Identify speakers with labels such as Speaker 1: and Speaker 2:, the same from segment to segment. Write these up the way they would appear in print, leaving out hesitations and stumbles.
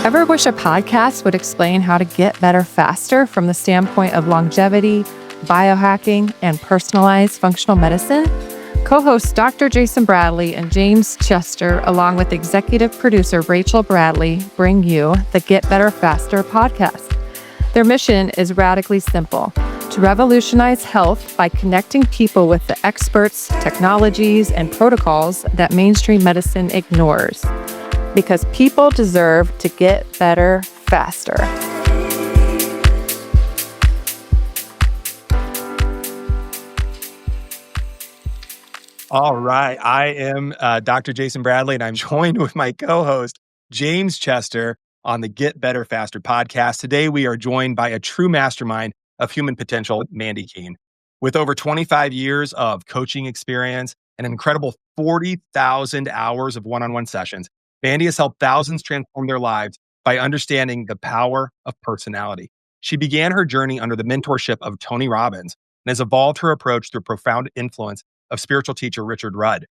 Speaker 1: Ever wish a podcast would explain how to get better faster from the standpoint of longevity, biohacking, and personalized functional medicine? Co-hosts Dr. Jason Bradley and James Chester, along with executive producer Rachel Bradley, bring you the Get Better Faster podcast. Their mission is radically simple: to revolutionize health by connecting people with the experts, technologies, and protocols that mainstream medicine ignores. Because people deserve to get better faster.
Speaker 2: All right. I am Dr. Jason Bradley, and I'm joined with my co-host, James Chester, on the Get Better Faster podcast. Today, we are joined by a true mastermind of human potential, Mandy Keene. With over 25 years of coaching experience and an incredible 40,000 hours of one-on-one sessions, Mandy has helped thousands transform their lives by understanding the power of personality. She began her journey under the mentorship of Tony Robbins and has evolved her approach through profound influence of spiritual teacher Richard Rudd.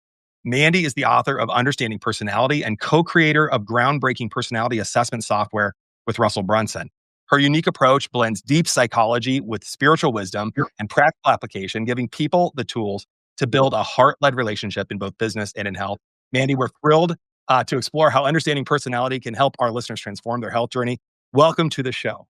Speaker 2: Mandy is the author of Understanding Personality and co-creator of groundbreaking personality assessment software with Russell Brunson. Her unique approach blends deep psychology with spiritual wisdom and practical application, giving people the tools to build a heart-led relationship in both business and in health. Mandy, we're thrilled to explore how understanding personality can help our listeners transform their health journey. Welcome to the show.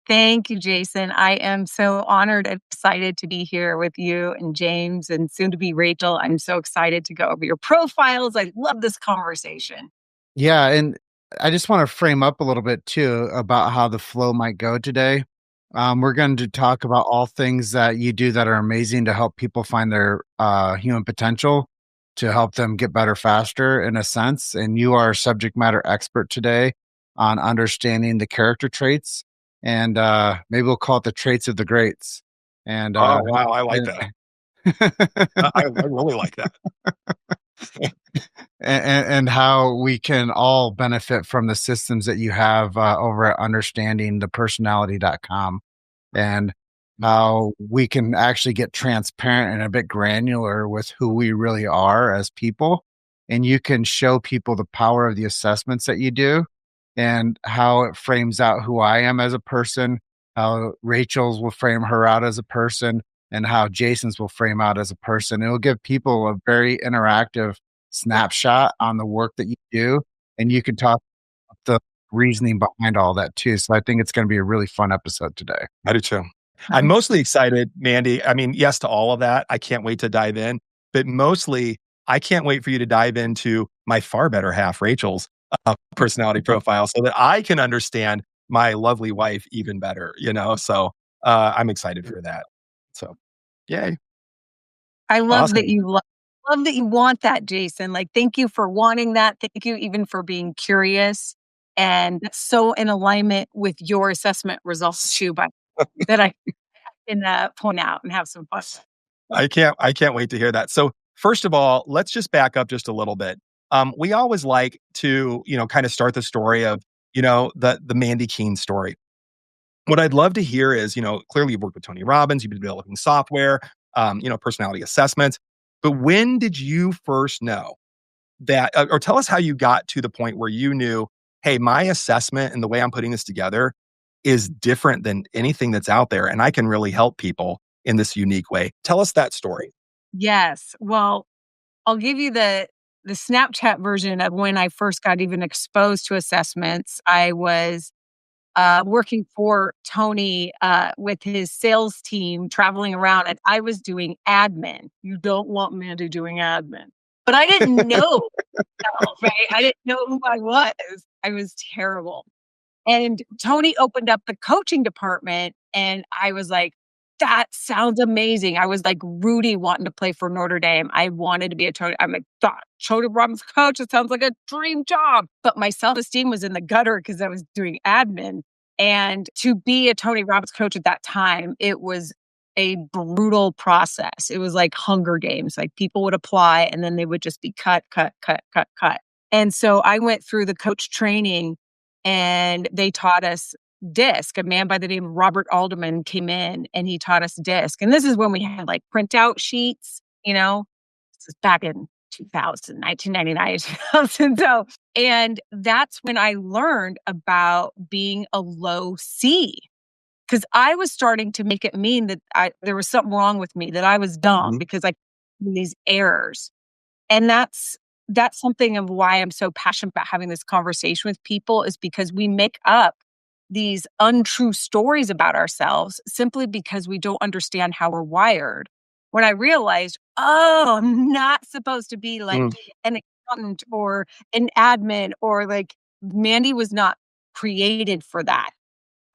Speaker 3: Thank you, Jason. I am so honored and excited to be here with you and James and soon to be Rachel. I'm so excited to go over your profiles. I love this conversation.
Speaker 4: Yeah, and I just want to frame up a little bit too about how the flow might go today. We're going to talk about all things that you do that are amazing to help people find their human potential, to help them get better faster in a sense. And you are a subject matter expert today on understanding the character traits. And maybe we'll call it the traits of the greats. And
Speaker 2: oh, wow. I like that. I really like that.
Speaker 4: and how we can all benefit from the systems that you have over at understandingthepersonality.com, and how we can actually get transparent and a bit granular with who we really are as people. And you can show people the power of the assessments that you do and how it frames out who I am as a person, how Rachel's will frame her out as a person, and how Jason's will frame out as a person. It will give people a very interactive snapshot on the work that you do. And you can talk about the reasoning behind all that too. So I think it's going to be a really fun episode today.
Speaker 2: I do too. I'm mostly excited, Mandy. I mean, yes to all of that. I can't wait to dive in. But mostly, I can't wait for you to dive into my far better half, Rachel's personality profile, so that I can understand my lovely wife even better, So I'm excited for that. So, yay.
Speaker 3: I love that you love that you want that, Jason. Like, thank you for wanting that. Thank you even for being curious and so in alignment with your assessment results too, but that I can point out and have some fun.
Speaker 2: I can't wait to hear that. So first of all, let's just back up just a little bit. We always like to, kind of start the story of, the Mandy Keene story. What I'd love to hear is, clearly you've worked with Tony Robbins, you've been developing software, personality assessments. But when did you first know that, or tell us how you got to the point where you knew, hey, my assessment and the way I'm putting this together is different than anything that's out there, and I can really help people in this unique way. Tell us that story.
Speaker 3: Yes. Well, I'll give you the Snapchat version of when I first got even exposed to assessments. I was working for Tony with his sales team, traveling around, and I was doing admin. You don't want Mandy doing admin. But I didn't know, right? I didn't know who I was. I was terrible. And Tony opened up the coaching department, and I was like, that sounds amazing. I was like Rudy wanting to play for Notre Dame. I wanted to be I'm like, Tony Robbins coach, it sounds like a dream job. But my self-esteem was in the gutter because I was doing admin. And to be a Tony Robbins coach at that time, it was a brutal process. It was like Hunger Games. Like, people would apply and then they would just be cut. And so I went through the coach training and they taught us DISC. A man by the name of Robert Alderman came in and he taught us DISC. And this is when we had like printout sheets, This is back in 1999, 2000. So, and that's when I learned about being a low C. Because I was starting to make it mean that there was something wrong with me, that I was dumb
Speaker 2: Mhm.
Speaker 3: because I these errors. And that's something of why I'm so passionate about having this conversation with people, is because we make up these untrue stories about ourselves simply because we don't understand how we're wired. When I realized, oh, I'm not supposed to be like
Speaker 2: Mm.
Speaker 3: an accountant or an admin, or like Mandy was not created for that.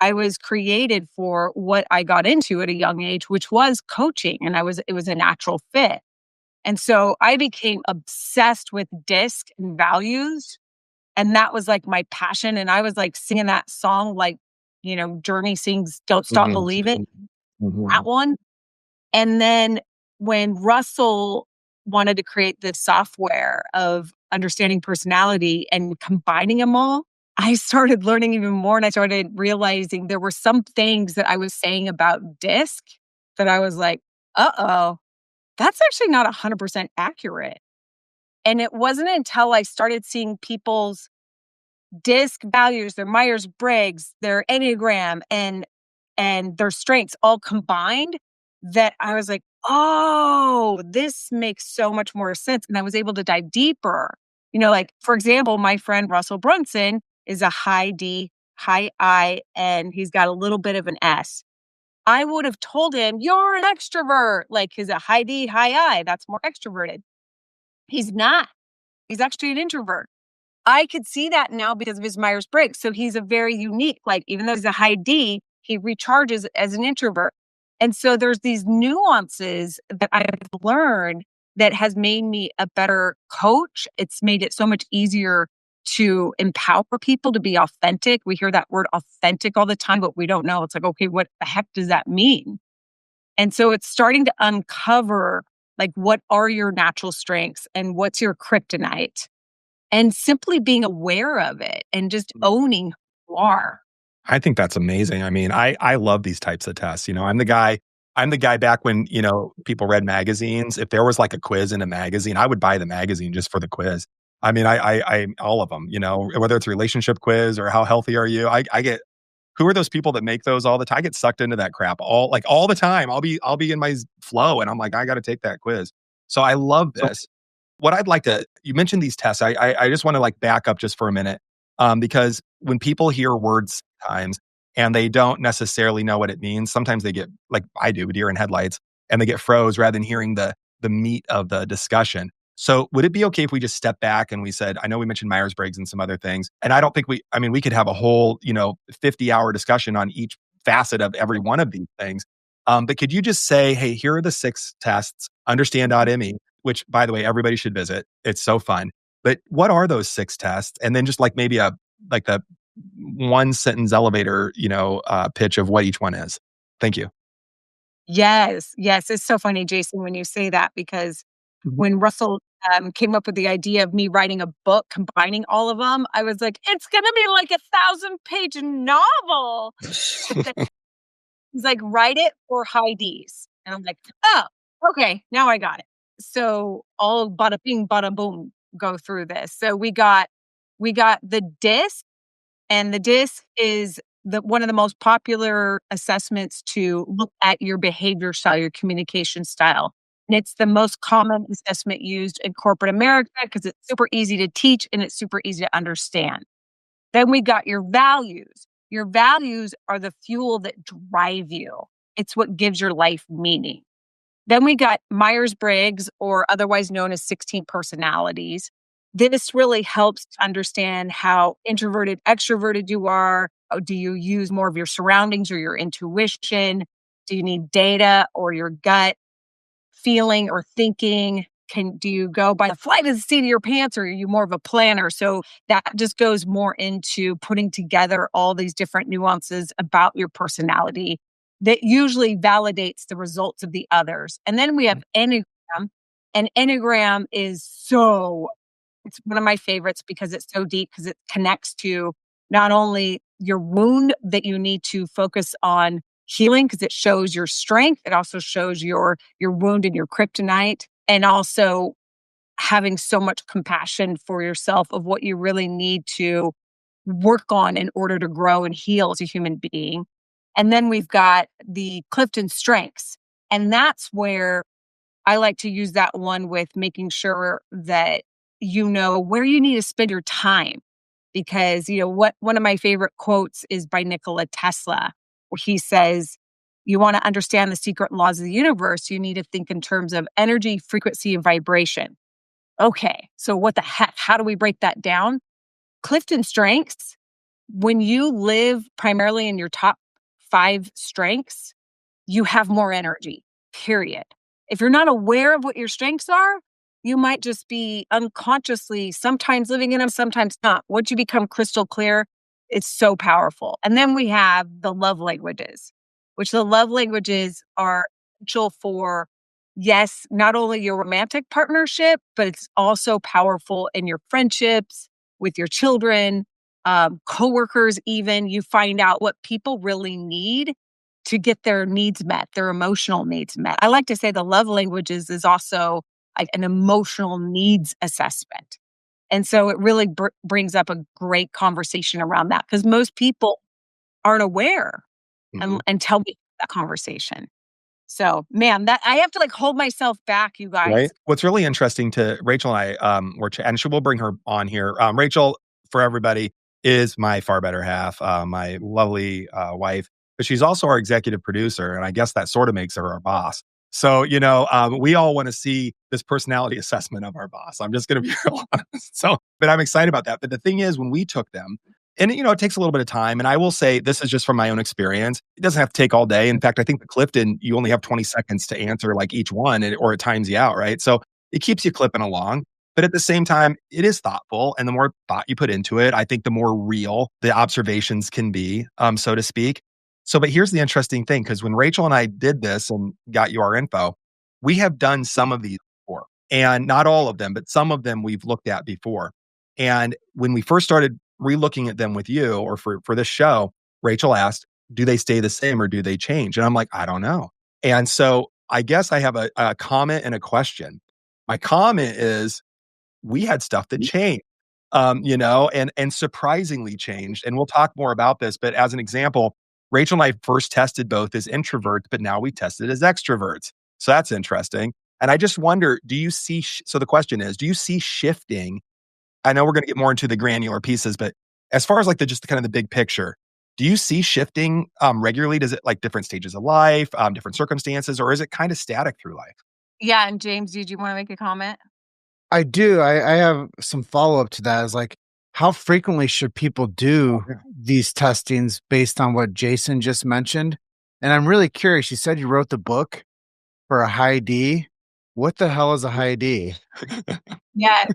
Speaker 3: I was created for what I got into at a young age, which was coaching, and it was a natural fit. And so I became obsessed with disc and values, and that was like my passion. And I was like singing that song, like, Journey sings Don't Stop
Speaker 2: Mhm.
Speaker 3: Believing, that
Speaker 2: Mhm.
Speaker 3: one. And then when Russell wanted to create this software of understanding personality and combining them all, I started learning even more, and I started realizing there were some things that I was saying about disc that I was like, uh-oh, that's actually not 100% accurate. And it wasn't until I started seeing people's disc values, their Myers-Briggs, their Enneagram, and their strengths all combined, that I was like, "Oh, this makes so much more sense." And I was able to dive deeper. Like, for example, my friend Russell Brunson is a high D, high I, and he's got a little bit of an S. I would have told him, "You're an extrovert." Like, he's a high D, high I. That's more extroverted. He's not. He's actually an introvert. I could see that now because of his Myers-Briggs. So he's a very unique, like, even though he's a high D, he recharges as an introvert. And so there's these nuances that I've learned that has made me a better coach. It's made it so much easier to empower people to be authentic. We hear that word authentic all the time, but we don't know. It's like, okay, what the heck does that mean? And so it's starting to uncover, like, what are your natural strengths and what's your kryptonite? And simply being aware of it and just owning who you are.
Speaker 2: I think that's amazing. I mean, I love these types of tests. I'm the guy back when, people read magazines. If there was like a quiz in a magazine, I would buy the magazine just for the quiz. I mean, I all of them, whether it's a relationship quiz or how healthy are you? I get who are those people that make those all the time? I get sucked into that crap all the time. I'll be in my flow and I'm like, I got to take that quiz. So I love this. What I'd like to you mentioned these tests. I just want to like back up just for a minute. Because when people hear words sometimes and they don't necessarily know what it means, sometimes they get like I do, deer in headlights, and they get froze rather than hearing the meat of the discussion. So would it be okay if we just step back and we said, I know we mentioned Myers-Briggs and some other things, and I don't think we could have a whole, 50-hour discussion on each facet of every one of these things. But could you just say, hey, here are the 6 tests, understand.me, which by the way, everybody should visit. It's so fun. But what are those 6 tests? And then just like maybe like the one sentence elevator, pitch of what each one is. Thank you.
Speaker 3: Yes, yes. It's so funny, Jason, when you say that, because
Speaker 2: Mhm.
Speaker 3: when Russell came up with the idea of me writing a book combining all of them, I was like, it's going to be like a 1,000-page novel. He's like, write it for high Ds. And I'm like, oh, okay, now I got it. So all bada bing, bada boom, go through this. So we got the disc, and the disc is one of the most popular assessments to look at your behavior style, your communication style. And it's the most common assessment used in corporate America because it's super easy to teach and it's super easy to understand. Then we got your values. Your values are the fuel that drive you. It's what gives your life meaning. Then we got Myers-Briggs, or otherwise known as 16 personalities. This really helps to understand how introverted, extroverted you are. Do you use more of your surroundings or your intuition? Do you need data or your gut feeling or thinking? Do you go by the flight of the seat of your pants, or are you more of a planner? So that just goes more into putting together all these different nuances about your personality that usually validates the results of the others. And then we have Enneagram. And Enneagram it's one of my favorites because it's so deep, because it connects to not only your wound that you need to focus on healing, because it shows your strength. It also shows your wound and your kryptonite. And also having so much compassion for yourself of what you really need to work on in order to grow and heal as a human being. And then we've got the Clifton strengths. And that's where I like to use that one with making sure that you know where you need to spend your time. Because, what one of my favorite quotes is by Nikola Tesla, where he says, you want to understand the secret laws of the universe, you need to think in terms of energy, frequency, and vibration. Okay, so what the heck? How do we break that down? Clifton strengths, when you live primarily in your top 5 strengths, you have more energy, period. If you're not aware of what your strengths are, you might just be unconsciously sometimes living in them, sometimes not. Once you become crystal clear, it's so powerful. And then we have the love languages, which the love languages are essential for, yes, not only your romantic partnership, but it's also powerful in your friendships, with your children, coworkers, even. You find out what people really need to get their needs met, their emotional needs met. I like to say the love languages is also like an emotional needs assessment. And so it really brings up a great conversation around that because most people aren't aware until we have that conversation. So, man, that I have to hold myself back, you guys.
Speaker 2: Right. What's really interesting to Rachel and I, and we'll bring her on here. Rachel, for everybody, is my far better half, my lovely wife, but she's also our executive producer. And I guess that sort of makes her our boss. So, we all want to see this personality assessment of our boss. I'm just going to be real honest. So, but I'm excited about that. But the thing is, when we took them, and it takes a little bit of time. And I will say, this is just from my own experience. It doesn't have to take all day. In fact, I think the Clifton, you only have 20 seconds to answer each one, or it times you out, right? So it keeps you clipping along. But at the same time, it is thoughtful. And the more thought you put into it, I think the more real the observations can be, so to speak. So, but here's the interesting thing, because when Rachel and I did this and got you our info, we have done some of these before. And not all of them, but some of them we've looked at before. And when we first started re-looking at them with you, or for this show, Rachel asked, do they stay the same or do they change? And I'm like, I don't know. And so I guess I have a comment and a question. My comment is, we had stuff that changed, and surprisingly changed. And we'll talk more about this. But as an example, Rachel and I first tested both as introverts, but now we tested as extroverts. So that's interesting. And I just wonder, do you see, so the question is, do you see shifting? I know we're going to get more into the granular pieces, but as far as just kind of the big picture, do you see shifting regularly? Does it different stages of life, different circumstances, or is it kind of static through life?
Speaker 3: Yeah. And James, did you want to make a comment?
Speaker 4: I do. I have some follow-up to that is how frequently should people do these testings based on what Jason just mentioned? And I'm really curious. You said you wrote the book for a high D. What the hell is a high D?
Speaker 3: Yeah.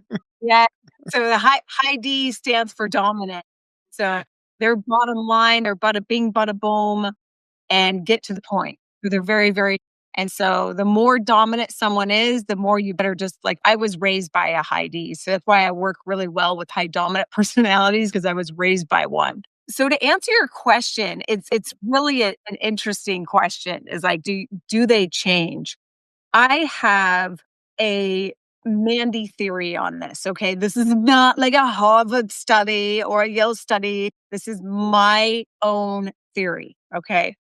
Speaker 3: Yeah. So the high D stands for dominant. So their bottom line, they're bada bing, bada boom, and get to the point. They're very, very, and so the more dominant someone is, the more you better just I was raised by a high D. So that's why I work really well with high dominant personalities because I was raised by one. So to answer your question, it's really an interesting question. Is do they change? I have a Mandy theory on this. Okay. This is not a Harvard study or a Yale study. This is my own theory. Okay.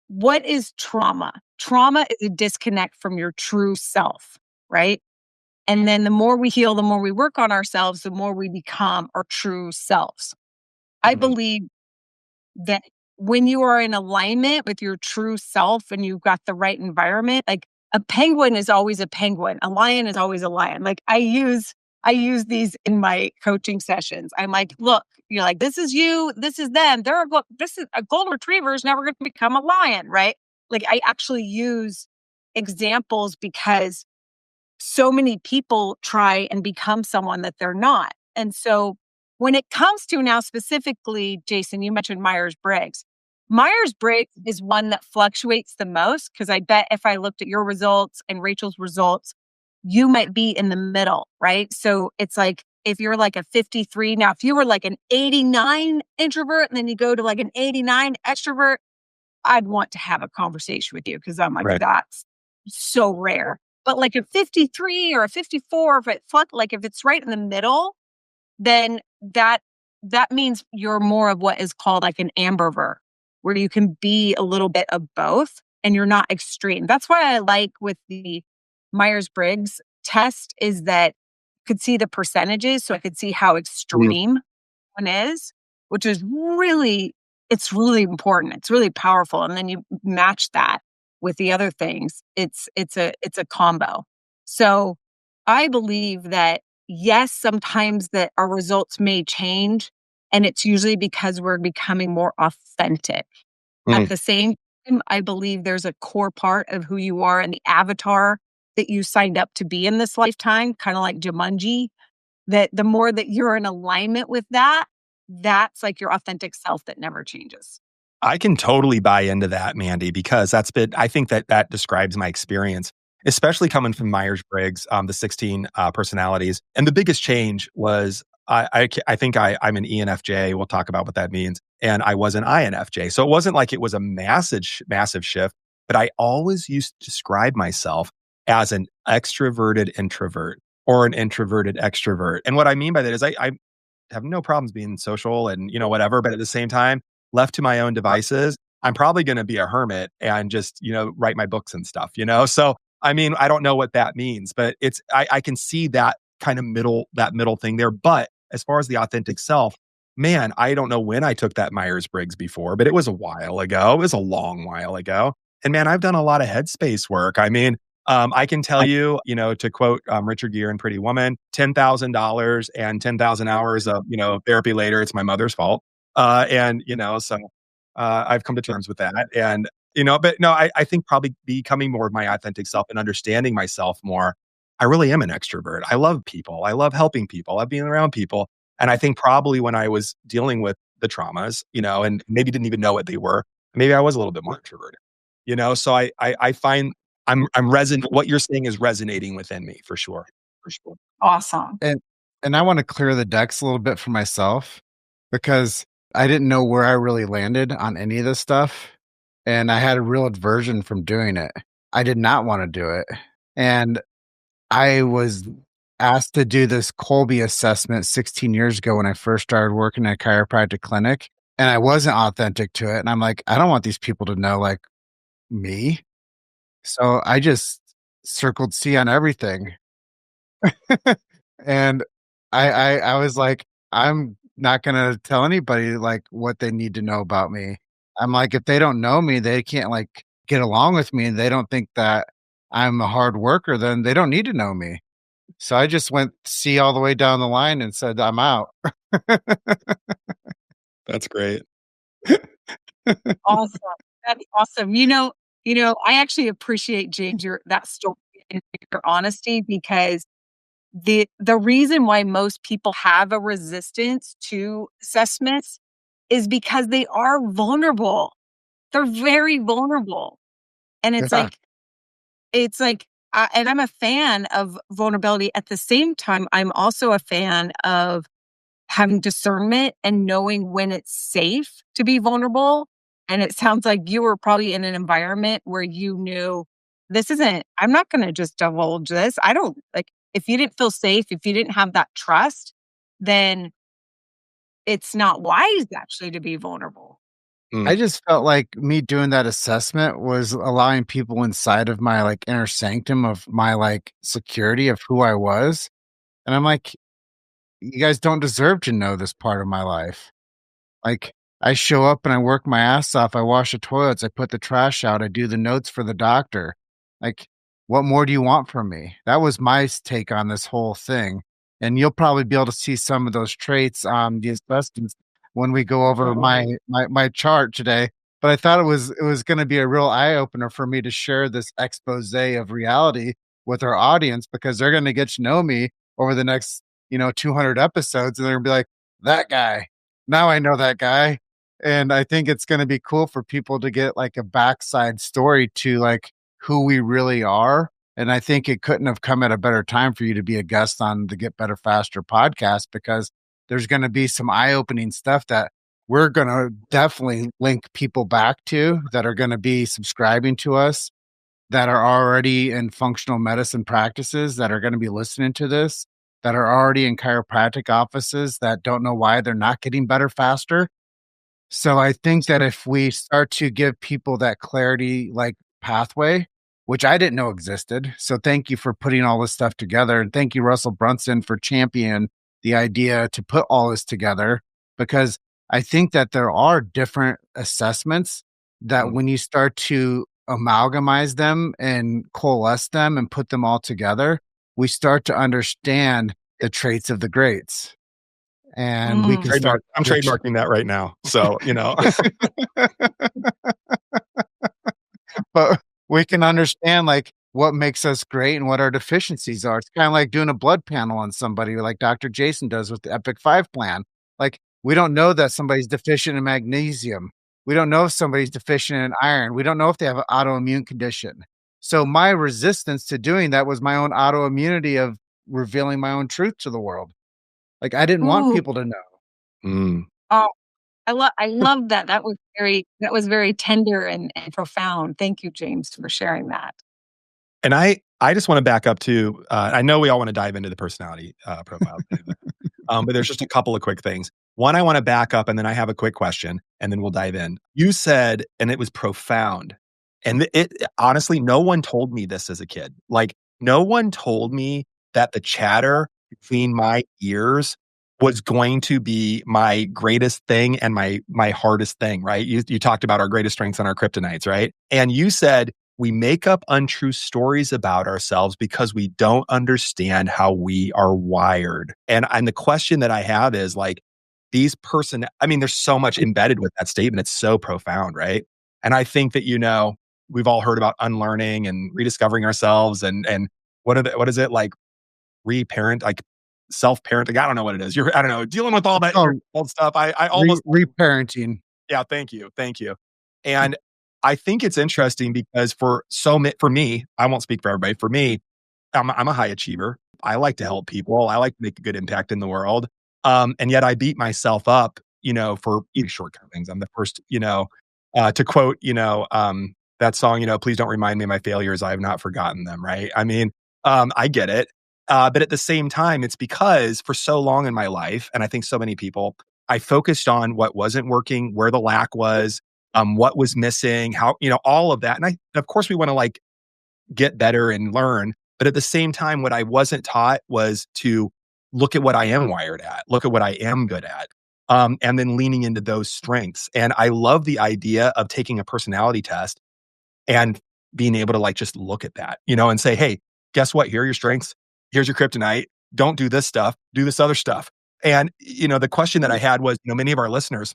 Speaker 3: What is trauma? Trauma is a disconnect from your true self, right? And then the more we heal, the more we work on ourselves, the more we become our true selves. I believe that when you are in alignment with your true self and you've got the right environment, a penguin is always a penguin, a lion is always a lion. I use these in my coaching sessions. I'm like, look, this is you, this is them. This is a golden retriever is never going to become a lion, right? I actually use examples because so many people try and become someone that they're not. And so when it comes to now specifically, Jason, you mentioned Myers-Briggs. Myers-Briggs is one that fluctuates the most because I bet if I looked at your results and Rachel's results, you might be in the middle, right? So it's if you're a 53, now if you were an 89 introvert and then you go to an 89 extrovert, I'd want to have a conversation with you because I'm
Speaker 2: Right.
Speaker 3: that's so rare. But like a 53 or a 54, if it's right in the middle, then that means you're more of what is called like an ambivert, where you can be a little bit of both and you're not extreme. That's why I like with the Myers-Briggs test is that you could see the percentages. So I could see how extreme one is, which is it's really important. It's really powerful. And then you match that with the other things. It's a combo. So I believe that yes, sometimes that our results may change, and it's usually because we're becoming more authentic. At the same time, I believe there's a core part of who you are and the avatar that you signed up to be in this lifetime, kind of like Jumanji, that the more that you're in alignment with that, that's like your authentic self that never changes.
Speaker 2: I can totally buy into that, Mandy, because I think that describes my experience, especially coming from Myers-Briggs, the 16 personalities. And the biggest change was I think I'm an ENFJ. We'll talk about what that means. And I was an INFJ. So it wasn't like it was a massive shift, but I always used to describe myself as an extroverted introvert or an introverted extrovert. And what I mean by that is I have no problems being social and, whatever. But at the same time, left to my own devices, I'm probably going to be a hermit and just, write my books and stuff. So, I mean, I don't know what that means, but I can see that kind of middle thing there. But as far as the authentic self, man, I don't know when I took that Myers-Briggs before, but it was a while ago. It was a long while ago. And man, I've done a lot of headspace work. I mean, I can tell you, to quote Richard Gere in Pretty Woman, $10,000 and 10,000 hours of, therapy later, it's my mother's fault. So I've come to terms with that. And, but no, I think probably becoming more of my authentic self and understanding myself more. I really am an extrovert. I love people. I love helping people. I love being around people. And I think probably when I was dealing with the traumas, and maybe didn't even know what they were, maybe I was a little bit more introverted, so I find I'm resonant. What you're saying is resonating within me for sure. For sure.
Speaker 3: Awesome.
Speaker 4: And I want to clear the decks a little bit for myself because I didn't know where I really landed on any of this stuff. And I had a real aversion from doing it. I did not want to do it. And I was asked to do this Colby assessment 16 years ago when I first started working at a chiropractic clinic. And I wasn't authentic to it. And I'm like, I don't want these people to know like me. So I just circled C on everything. And I was like, I'm not gonna tell anybody like what they need to know about me. I'm like, if they don't know me, they can't like get along with me and they don't think that I'm a hard worker, then they don't need to know me. So I just went C all the way down the line and said, I'm out.
Speaker 2: That's great.
Speaker 3: Awesome. That's awesome. I actually appreciate James that story and your honesty because the reason why most people have a resistance to assessments is because they are vulnerable. They're very vulnerable. And
Speaker 4: Yeah.
Speaker 3: and I'm a fan of vulnerability. At the same time, I'm also a fan of having discernment and knowing when it's safe to be vulnerable. And it sounds like you were probably in an environment where you knew I'm not going to just divulge this. I don't like, if you didn't feel safe, if you didn't have that trust, then it's not wise actually to be vulnerable.
Speaker 4: I just felt like me doing that assessment was allowing people inside of my like inner sanctum of my like security of who I was. And I'm like, you guys don't deserve to know this part of my life. Like, I show up and I work my ass off. I wash the toilets. I put the trash out. I do the notes for the doctor. Like, what more do you want from me? That was my take on this whole thing. And you'll probably be able to see some of those traits on the asbestos when we go over my chart today. But I thought it was going to be a real eye opener for me to share this expose of reality with our audience because they're going to get to know me over the next 200 episodes, and they're gonna be like, that guy. Now I know that guy. And I think it's gonna be cool for people to get like a backside story to like who we really are. And I think it couldn't have come at a better time for you to be a guest on the Get Better Faster podcast because there's gonna be some eye-opening stuff that we're gonna definitely link people back to that are gonna be subscribing to us. that are already in functional medicine practices that are going to be listening to this, that are already in chiropractic offices that don't know why they're not getting better faster. So I think that if we start to give people that clarity, like pathway, which I didn't know existed. So thank you for putting all this stuff together. And thank you, Russell Brunson, for championing the idea to put all this together, because I think that there are different assessments that when you start to amalgamize them and coalesce them and put them all together, we start to understand the traits of the greats. And we can start.
Speaker 2: I'm trademarking that right now. So,
Speaker 4: But we can understand like what makes us great and what our deficiencies are. It's kind of like doing a blood panel on somebody like Dr. Jason does with the Epic 5 plan. Like we don't know that somebody's deficient in magnesium. We don't know if somebody's deficient in iron. We don't know if they have an autoimmune condition. So my resistance to doing that was my own autoimmunity of revealing my own truth to the world. Like I didn't want
Speaker 3: Ooh.
Speaker 4: people to know.
Speaker 3: Oh, I love that. That was very tender and profound. Thank you, James, for sharing that.
Speaker 2: And I just want to back up to, I know we all want to dive into the personality profile, but there's just a couple of quick things. One, I want to back up and then I have a quick question and then we'll dive in. You said, and it was profound. And it honestly, no one told me this as a kid. Like, no one told me that the chatter between my ears was going to be my greatest thing and my hardest thing, right? You talked about our greatest strengths and our kryptonites, right? And you said, we make up untrue stories about ourselves because we don't understand how we are wired. And the question that I have is like, there's so much embedded with that statement. It's so profound, right? And I think that, we've all heard about unlearning and rediscovering ourselves and what is it like reparent, like self-parenting? I don't know what it is. I don't know, dealing with all that old stuff. I almost
Speaker 4: Reparenting.
Speaker 2: Yeah, thank you. Thank you. And I think it's interesting because for me, I won't speak for everybody. For me, I'm a high achiever. I like to help people. I like to make a good impact in the world. And yet I beat myself up, for shortcomings. I'm the first, to quote, that song, please don't remind me of my failures. I have not forgotten them. Right. I mean, I get it. But at the same time, it's because for so long in my life, and I think so many people, I focused on what wasn't working, where the lack was, what was missing, how, all of that. And of course, we want to like get better and learn. But at the same time, what I wasn't taught was to look at what I am wired at, look at what I am good at, and then leaning into those strengths. And I love the idea of taking a personality test and being able to like just look at that, and say, hey, guess what? Here are your strengths. Here's your kryptonite. Don't do this stuff. Do this other stuff. And, the question that I had was, many of our listeners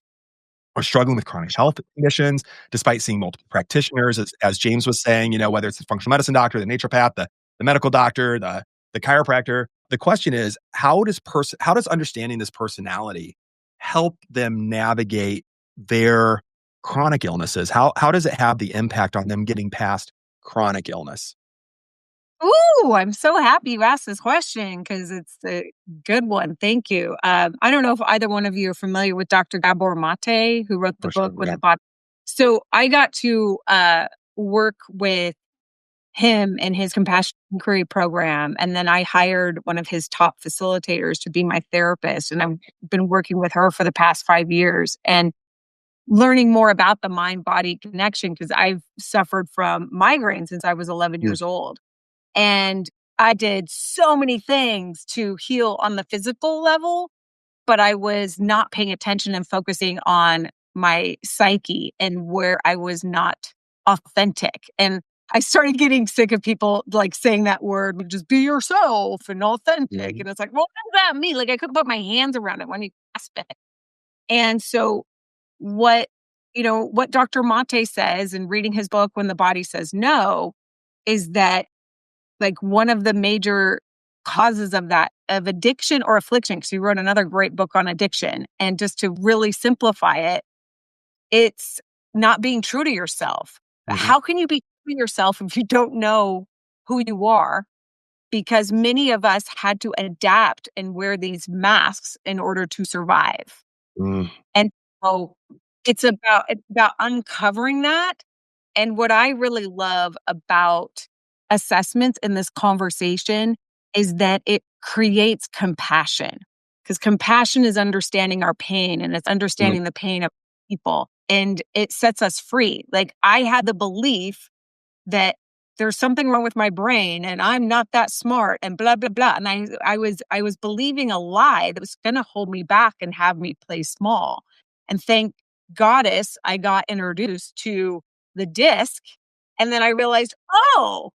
Speaker 2: are struggling with chronic health conditions, despite seeing multiple practitioners, as James was saying, whether it's the functional medicine doctor, the naturopath, the medical doctor, the chiropractor. The question is, how does understanding this personality help them navigate their chronic illnesses? How does it have the impact on them getting past chronic illness?
Speaker 3: Ooh, I'm so happy you asked this question because it's a good one. Thank you. I don't know if either one of you are familiar with Dr. Gabor Mate, who wrote the book When the Body. So I got to work with him and his compassion inquiry program, and then I hired one of his top facilitators to be my therapist, and I've been working with her for the past 5 years and learning more about the mind-body connection because I've suffered from migraine since I was 11 years old. And I did so many things to heal on the physical level, but I was not paying attention and focusing on my psyche and where I was not authentic. And I started getting sick of people like saying that word, just be yourself and authentic. And it's like, well, what does that mean? Like I couldn't put my hands around it when you grasp it. And so what, what Dr. Mate says in reading his book, When the Body Says No, is that like one of the major causes of that, of addiction or affliction, because he wrote another great book on addiction. And just to really simplify it, it's not being true to yourself. How can you be true to yourself if you don't know who you are? Because many of us had to adapt and wear these masks in order to survive. And so it's about uncovering that And what I really love about assessments in this conversation is that it creates compassion, because compassion is understanding our pain and it's understanding the pain of people, and it sets us free. Like, I had the belief that there's something wrong with my brain and I'm not that smart and blah blah blah, and I was believing a lie that was going to hold me back and have me play small. And thank goddess I got introduced to the disc, and then I realized, oh,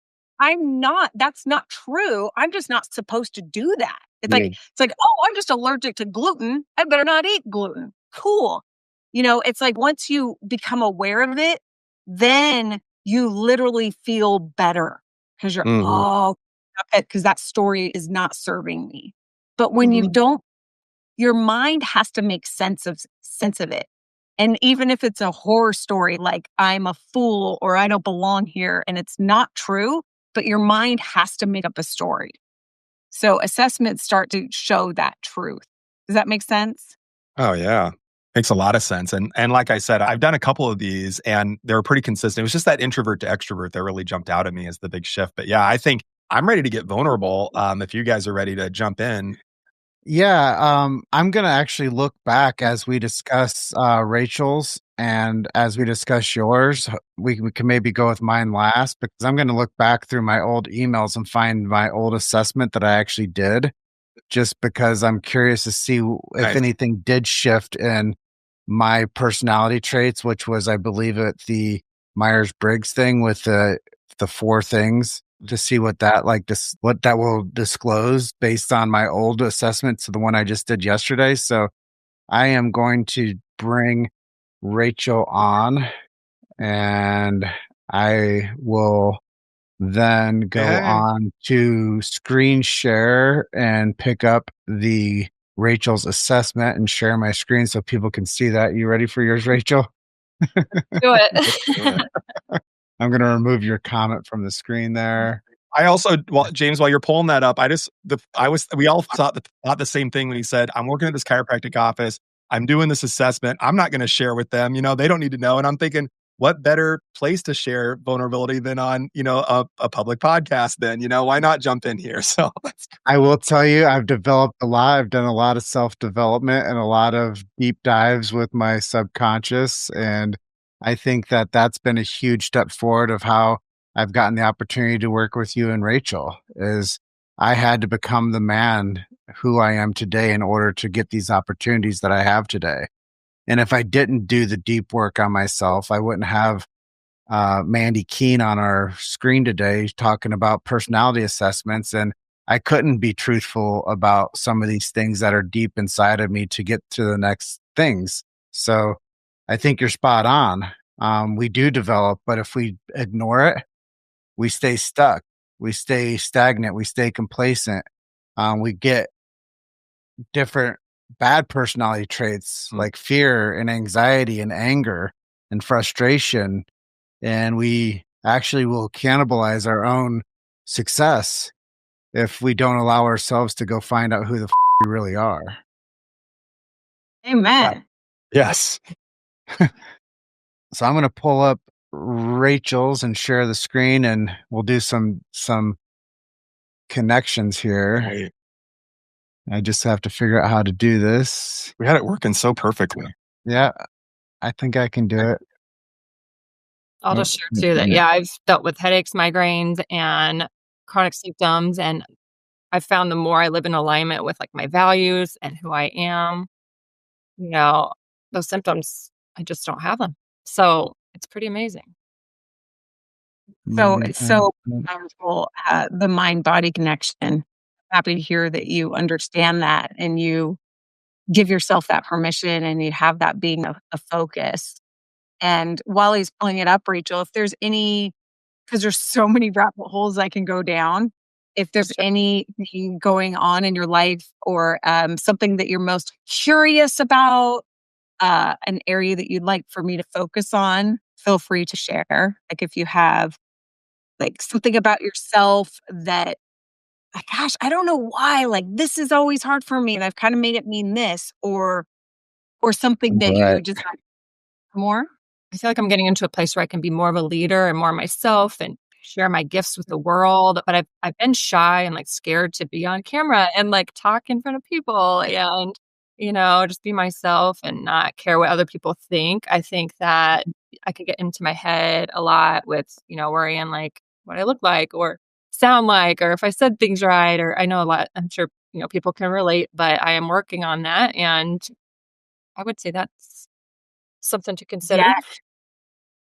Speaker 3: that's not true. I'm just not supposed to do that. It's like, oh, I'm just allergic to gluten, I better not eat gluten. Cool. It's like, once you become aware of it, then you literally feel better, because you're,
Speaker 2: Mhm.
Speaker 3: oh, because that story is not serving me. But when you don't, your mind has to make sense of it. And even if it's a horror story, like I'm a fool or I don't belong here, and it's not true, but your mind has to make up a story. So assessments start to show that truth. Does that make sense?
Speaker 2: Oh, yeah. Makes a lot of sense. And like I said, I've done a couple of these and they're pretty consistent. It was just that introvert to extrovert that really jumped out at me as the big shift. But yeah, I think I'm ready to get vulnerable. If you guys are ready to jump in.
Speaker 4: Yeah, I'm gonna actually look back as we discuss Rachel's and as we discuss yours. We can maybe go with mine last, because I'm gonna look back through my old emails and find my old assessment that I actually did, just because I'm curious to see if
Speaker 2: Nice.
Speaker 4: anything did shift in my personality traits, which was, I believe, the Myers-Briggs thing with the four things, to see what that what that will disclose based on my old assessment to the one I just did yesterday. So I am going to bring Rachel on, and I will then go
Speaker 2: Yeah.
Speaker 4: on to screen share and pick up the Rachel's assessment and share my screen so people can see that. You ready for yours, Rachel?
Speaker 1: Do
Speaker 2: Do
Speaker 1: it.
Speaker 2: it.
Speaker 4: I'm going to remove your comment from the screen there.
Speaker 2: I also, well, James, while you're pulling that up, we all thought the same thing when he said, I'm working at this chiropractic office. I'm doing this assessment. I'm not going to share with them. They don't need to know. And I'm thinking, what better place to share vulnerability than on, a public podcast then, why not jump in here? So that's
Speaker 4: I will tell you, I've developed a lot. I've done a lot of self-development and a lot of deep dives with my subconscious. And I think that that's been a huge step forward of how I've gotten the opportunity to work with you and Rachel. Is I had to become the man who I am today in order to get these opportunities that I have today. And if I didn't do the deep work on myself, I wouldn't have Mandy Keene on our screen today talking about personality assessments. And I couldn't be truthful about some of these things that are deep inside of me to get to the next things. So I think you're spot on. We do develop, but if we ignore it, we stay stuck. We stay stagnant. We stay complacent. We get different bad personality traits like fear and anxiety and anger and frustration, and we actually will cannibalize our own success if we don't allow ourselves to go find out who the we really are.
Speaker 3: Amen.
Speaker 2: yes.
Speaker 4: So I'm going to pull up Rachel's and share the screen, and we'll do some connections here.
Speaker 2: Right.
Speaker 4: I just have to figure out how to do this.
Speaker 2: We had it working so perfectly.
Speaker 4: Yeah, I think I can do it.
Speaker 1: I'll just share too that, yeah, I've dealt with headaches, migraines, and chronic symptoms. And I've found the more I live in alignment with like my values and who I am, those symptoms, I just don't have them. So it's pretty amazing.
Speaker 3: So it's so powerful, the mind body connection. Happy to hear that you understand that and you give yourself that permission and you have that being a focus. And while he's pulling it up, Rachel, if there's because there's so many rabbit holes I can go down, if there's anything going on in your life or something that you're most curious about, an area that you'd like for me to focus on, feel free to share. Like if you have like something about yourself that, like, gosh, I don't know why, like this is always hard for me and I've kind of made it mean this, or something that you
Speaker 4: Right.
Speaker 3: just like more.
Speaker 1: I feel like I'm getting into a place where I can be more of a leader and more myself and share my gifts with the world. But I've been shy and like scared to be on camera and like talk in front of people and, just be myself and not care what other people think. I think that I could get into my head a lot with, worrying like what I look like or sound like, or if I said things right, or I know a lot, I'm sure, people can relate, but I am working on that. And I would say that's something to consider.
Speaker 3: Yes.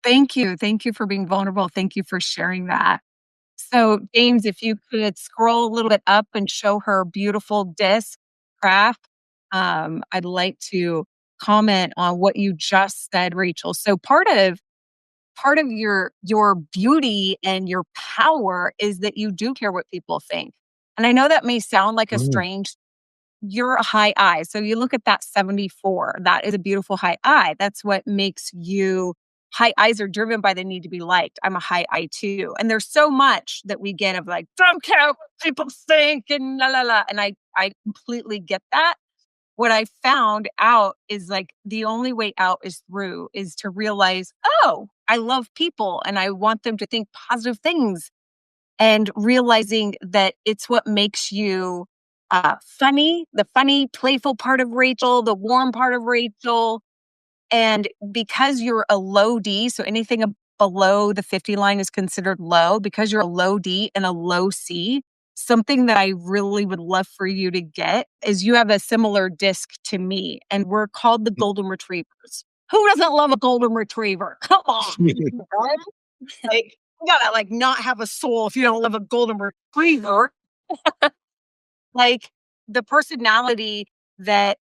Speaker 3: Thank you. Thank you for being vulnerable. Thank you for sharing that. So, James, if you could scroll a little bit up and show her beautiful disc craft, I'd like to comment on what you just said, Rachel. So, part of your beauty and your power is that you do care what people think. And I know that may sound like a
Speaker 2: Mm.
Speaker 3: strange you're a high I. So you look at that 74, that is a beautiful high I. That's what makes you high I's are driven by the need to be liked. I'm a high I too. And there's so much that we get of like, don't care what people think and la la la. And I completely get that. What I found out is like the only way out is through, is to realize, oh, I love people and I want them to think positive things, and realizing that it's what makes you funny, the funny, playful part of Rachel, the warm part of Rachel. And because you're a low D, so anything below the 50 line is considered low, because you're a low D and a low C, something that I really would love for you to get is you have a similar disc to me, and we're called the golden retrievers. Who doesn't love a golden retriever? Come on. Like, you gotta like not have a soul if you don't love a golden retriever. Like the personality that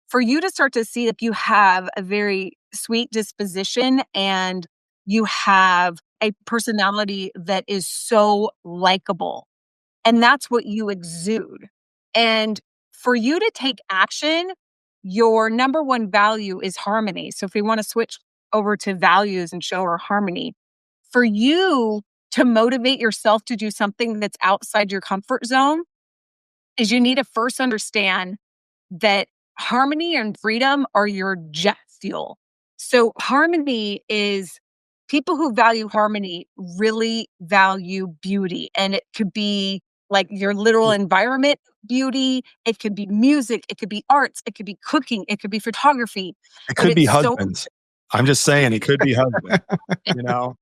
Speaker 3: for you to start to see that you have a very sweet disposition and you have a personality that is so likable. And that's what you exude. And for you to take action, your number one value is harmony. So if we want to switch over to values and show our harmony, for you to motivate yourself to do something that's outside your comfort zone is you need to first understand that harmony and freedom are your jet fuel. So harmony is people who value harmony really value beauty. And it could be like your literal environment beauty. It could be music. It could be arts. It could be cooking. It could be photography.
Speaker 2: It
Speaker 3: But
Speaker 2: could be
Speaker 3: it's so
Speaker 2: husbands. I'm just saying it could be husbands, you know?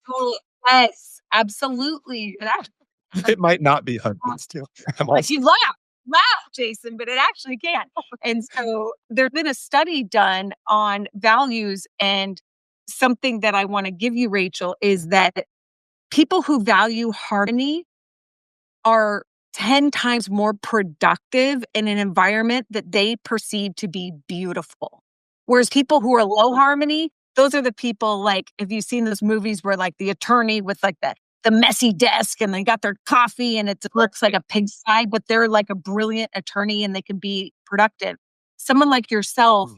Speaker 3: cool. Yes, absolutely.
Speaker 2: It might not be husbands too. I'm
Speaker 3: Like
Speaker 2: also
Speaker 3: you laugh, Jason, but it actually can. And so there's been a study done on values, and something that I want to give you, Rachel, is that people who value harmony are 10 times more productive in an environment that they perceive to be beautiful. Whereas people who are low harmony, those are the people like, have you seen those movies where like the attorney with like the messy desk and they got their coffee and it looks like a pigsty, but they're like a brilliant attorney and they can be productive. Someone like yourself,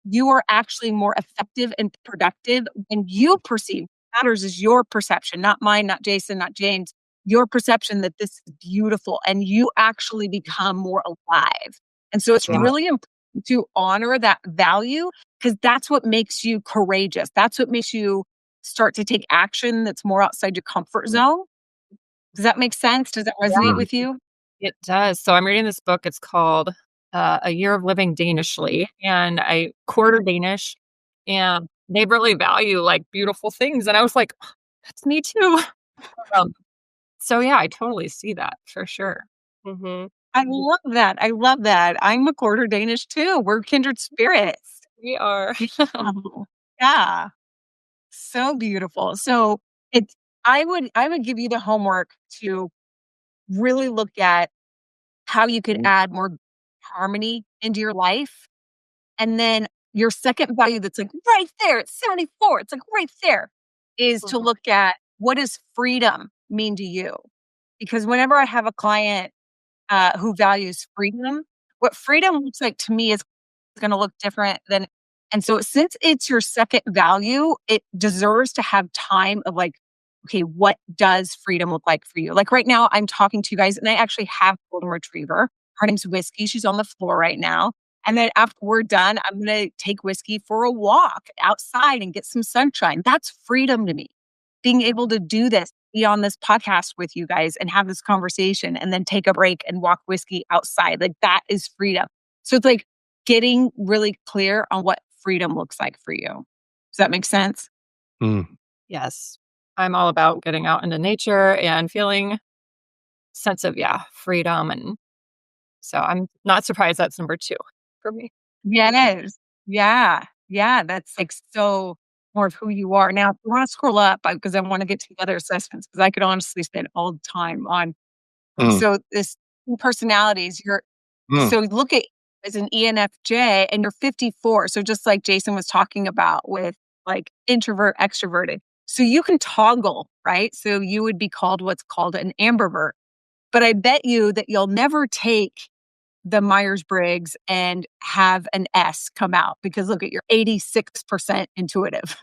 Speaker 3: you are actually more effective and productive when you perceive. Matters is your perception, not mine, not Jason, not James. Your perception that this is beautiful, and you actually become more alive. And so it's
Speaker 2: Yeah.
Speaker 3: really important to honor that value, because that's what makes you courageous. That's what makes you start to take action that's more outside your comfort zone. Does that make sense? Does that resonate
Speaker 2: Mm.
Speaker 3: with you?
Speaker 1: It does. So I'm reading this book. It's called A Year of Living Danishly, and I quarter Danish, and they really value like beautiful things. And I was like, "Oh, that's me too." Um, so yeah, I totally see that for sure. Hmm.
Speaker 3: I love that. I love that. I'm a quarter Danish too. We're kindred spirits.
Speaker 1: We are.
Speaker 3: Oh, yeah. So beautiful. So it's I would give you the homework to really look at how you could add more harmony into your life. And then your second value that's like right there, it's 74. It's like right there is to look at what does freedom mean to you? Because whenever I have a client who values freedom, what freedom looks like to me is going to look different than. And so, since it's your second value, it deserves to have time of like, okay, what does freedom look like for you? Like right now, I'm talking to you guys, and I actually have a golden retriever. Her name's Whiskey. She's on the floor right now. And then after we're done, I'm going to take whiskey for a walk outside and get some sunshine. That's freedom to me. Being able to do this, be on this podcast with you guys and have this conversation and then take a break and walk whiskey outside. Like that is freedom. So it's like getting really clear on what freedom looks like for you. Does that make sense?
Speaker 2: Mm.
Speaker 1: Yes. I'm all about getting out into nature and feeling sense of, freedom. And so I'm not surprised that's number 2 for me.
Speaker 3: Yeah, it is. Yeah. Yeah. That's like so more of who you are. Now, if you want to scroll up, because I want to get to the other assessments, because I could honestly spend all the time on.
Speaker 2: Mm.
Speaker 3: So, this personalities,
Speaker 2: Mm.
Speaker 3: so look at as an ENFJ and you're 54. So, just like Jason was talking about with like introvert, extroverted. So, you can toggle, right? So, you would be called what's called an ambivert. But I bet you that you'll never take the Myers-Briggs and have an S come out because look at you're 86% intuitive.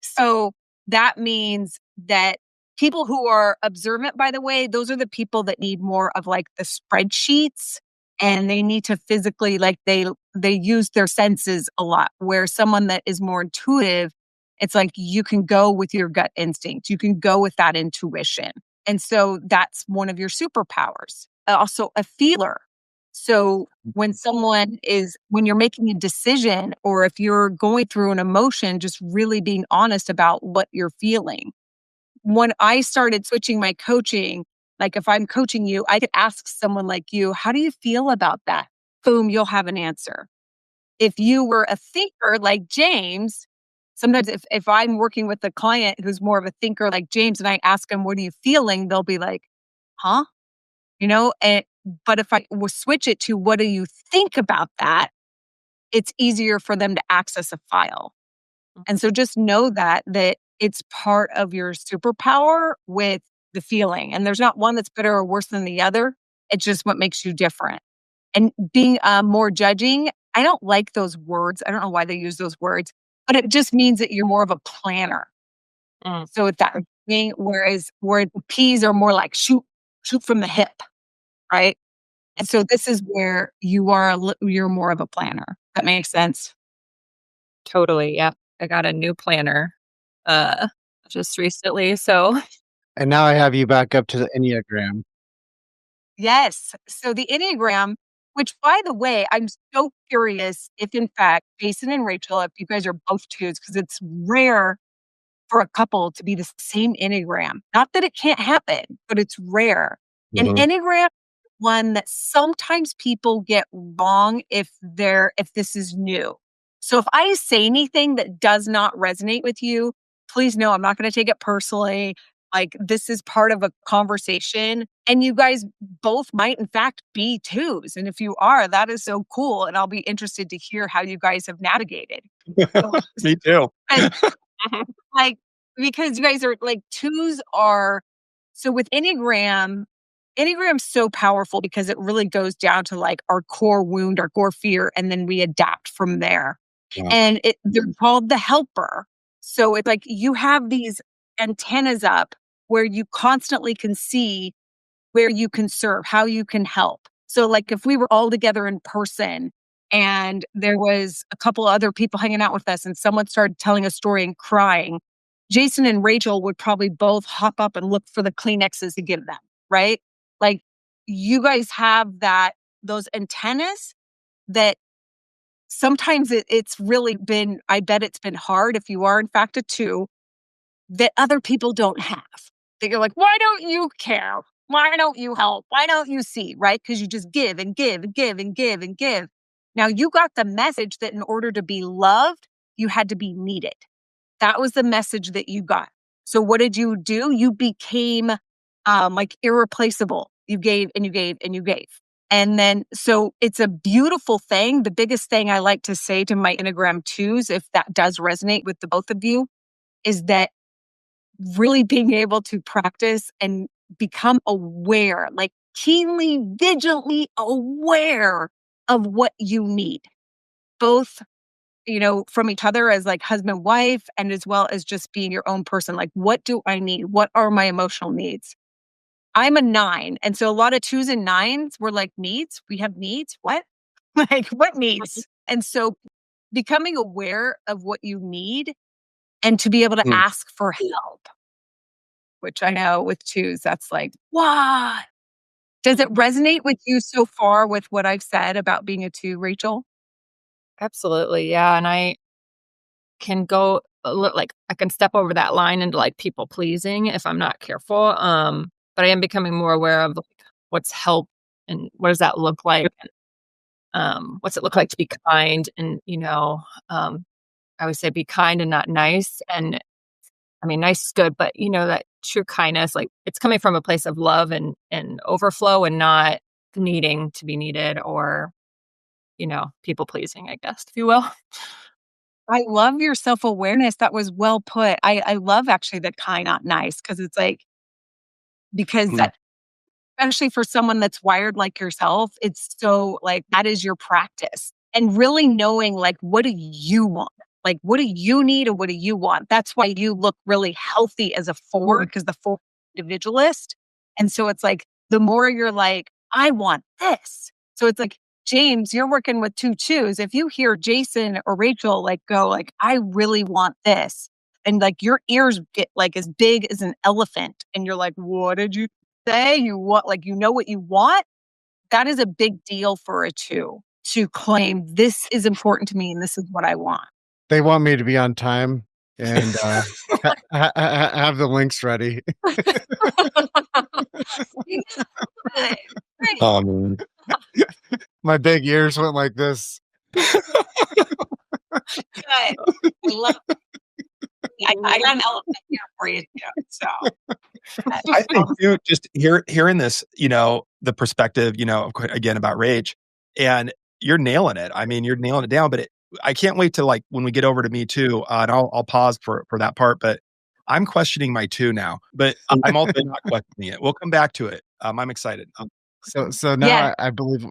Speaker 3: So that means that people who are observant, by the way, those are the people that need more of like the spreadsheets and they need to physically like they use their senses a lot. Where someone that is more intuitive, it's like you can go with your gut instinct. You can go with that intuition. And so that's one of your superpowers. Also a feeler. So when you're making a decision or if you're going through an emotion, just really being honest about what you're feeling. When I started switching my coaching, like if I'm coaching you, I could ask someone like you, how do you feel about that? Boom, you'll have an answer. If you were a thinker like James, sometimes if I'm working with a client who's more of a thinker like James and I ask them, what are you feeling? They'll be like, huh? But if I will switch it to what do you think about that, it's easier for them to access a file. And so just know that it's part of your superpower with the feeling. And there's not one that's better or worse than the other. It's just what makes you different. And being more judging, I don't like those words. I don't know why they use those words, but it just means that you're more of a planner. So it's that thing, where the P's are more like shoot from the hip, right? And so this is where you're more of a planner. That makes sense.
Speaker 1: Totally. Yep. I got a new planner uh just recently. So
Speaker 4: And now I have you back up to the Enneagram.
Speaker 3: Yes. So the Enneagram, which by the way, I'm so curious if in fact Jason and Rachel, if you guys are both twos, because it's rare for a couple to be the same Enneagram. Not that it can't happen, but it's rare. An
Speaker 2: Mhm.
Speaker 3: Enneagram, one that sometimes people get wrong if this is new. So if I say anything that does not resonate with you, please know I'm not going to take it personally. Like this is part of a conversation. And you guys both might in fact be twos. And if you are, that is so cool. And I'll be interested to hear how you guys have navigated. So,
Speaker 2: Me too.
Speaker 3: like because you guys are like twos are so with Enneagram's so powerful because it really goes down to like our core wound, our core fear, and then we adapt from there.
Speaker 2: Yeah.
Speaker 3: And they're called the helper. So it's like you have these antennas up where you constantly can see where you can serve, how you can help. So like if we were all together in person and there was a couple other people hanging out with us and someone started telling a story and crying, Jason and Rachel would probably both hop up and look for the Kleenexes to give them, right? Like you guys have those antennas that sometimes it's really been, I bet it's been hard if you are in fact a two that other people don't have. That you're like, why don't you care? Why don't you help? Why don't you see? Right? Because you just give and give and give and give and give. Now you got the message that in order to be loved, you had to be needed. That was the message that you got. So what did you do? You became like irreplaceable. You gave and you gave and you gave. And then, so it's a beautiful thing. The biggest thing I like to say to my Enneagram twos, if that does resonate with the both of you, is that really being able to practice and become aware, like keenly, vigilantly aware of what you need, both, from each other as like husband, wife, and as well as just being your own person. Like, what do I need? What are my emotional needs? I'm a 9. And so a lot of twos and nines were like needs. We have needs. What? Like, what needs? And so becoming aware of what you need and to be able to ask for help, which I know with twos, that's like, what? Does it resonate with you so far with what I've said about being a two, Rachel?
Speaker 1: Absolutely. Yeah. And I can go like I can step over that line into like people pleasing if I'm not careful. But I am becoming more aware of like what's help and what does that look like? What's it look like to be kind? And, I always say be kind and not nice. And I mean, nice is good, but that true kindness, like it's coming from a place of love and overflow and not needing to be needed or, people pleasing, I guess, if you will.
Speaker 3: I love your self-awareness. That was well put. I love actually the kind, not nice, because it's like, because that, especially for someone that's wired like yourself, it's so like that is your practice. And really knowing like, what do you want? Like, what do you need and what do you want? That's why you look really healthy as a four, because the four individualist. And so it's like, the more you're like, I want this. So it's like, James, you're working with two twos. If you hear Jason or Rachel like go like, I really want this. And like your ears get like as big as an elephant. And you're like, what did you say? You want, like, what you want? That is a big deal for a two to claim this is important to me and this is what I want.
Speaker 4: They want me to be on time and have the links ready.
Speaker 3: Right.
Speaker 2: Man.
Speaker 4: My big ears went like this.
Speaker 3: Good. I love it. I got an elephant here for you too. So
Speaker 2: I think too, just hearing this, the perspective, again about rage, and you're nailing it. I mean, you're nailing it down. But I can't wait to like when we get over to me too, and I'll pause for that part. But I'm questioning my two now, but I'm also not questioning it. We'll come back to it. I'm excited.
Speaker 4: So now
Speaker 3: yeah.
Speaker 4: I believe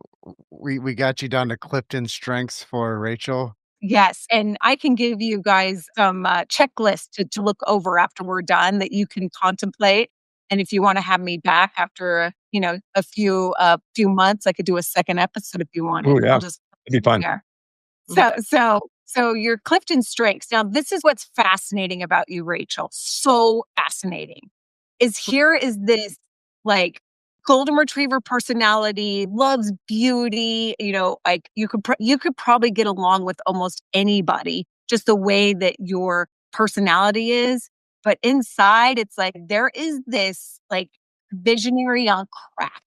Speaker 4: we got you down to Clifton strengths for Rachel.
Speaker 3: Yes. And I can give you guys some checklists to look over after we're done that you can contemplate. And if you want to have me back after, a few months, I could do a second episode if you want.
Speaker 2: Oh yeah,
Speaker 3: I'll just
Speaker 2: it'd be fun.
Speaker 3: there. So your Clifton strengths. Now, this is what's fascinating about you, Rachel. So fascinating. Here is this like golden retriever personality, loves beauty. Like you could probably get along with almost anybody, just the way that your personality is. But inside, it's like there is this like visionary on crack,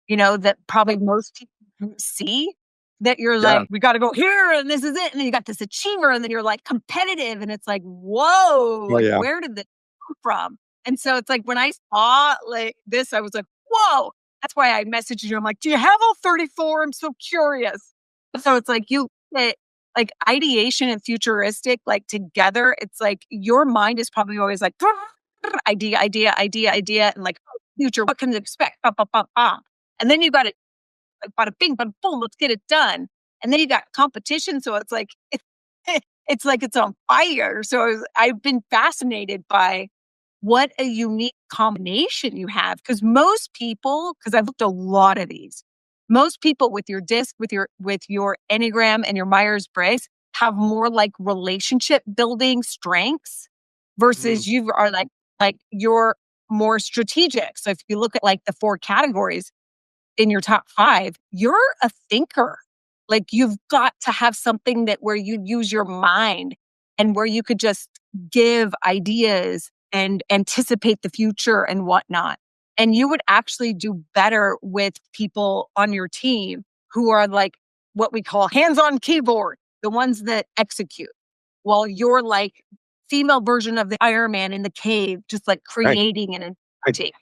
Speaker 3: that probably most people don't see. That you're
Speaker 2: Yeah.
Speaker 3: like, we got to go here, and this is it. And then you got this achiever, and then you're like competitive, and it's like, whoa, like
Speaker 2: yeah.
Speaker 3: where did this come from? And so it's like when I saw like this, I was like, whoa. That's why I messaged you. I'm like, do you have all 34? I'm so curious. So it's like you get like ideation and futuristic, like together. It's like your mind is probably always like idea, and like future. What can you expect? Bah, bah, bah, bah. And then you got it, like bada bing, bada boom. Let's get it done. And then you got competition. So it's like it's like it's on fire. So I've been fascinated by what a unique combination you have. Because most people, because I've looked at a lot of these, most people with your disc, with your Enneagram and your Myers-Briggs have more like relationship building strengths versus you are like you're more strategic. So if you look at like the 4 categories in your top 5, you're a thinker. Like you've got to have something that where you use your mind and where you could just give ideas and anticipate the future and whatnot. And you would actually do better with people on your team who are like what we call hands-on keyboard, the ones that execute, while you're like female version of the Iron Man in the cave, just like creating an entity.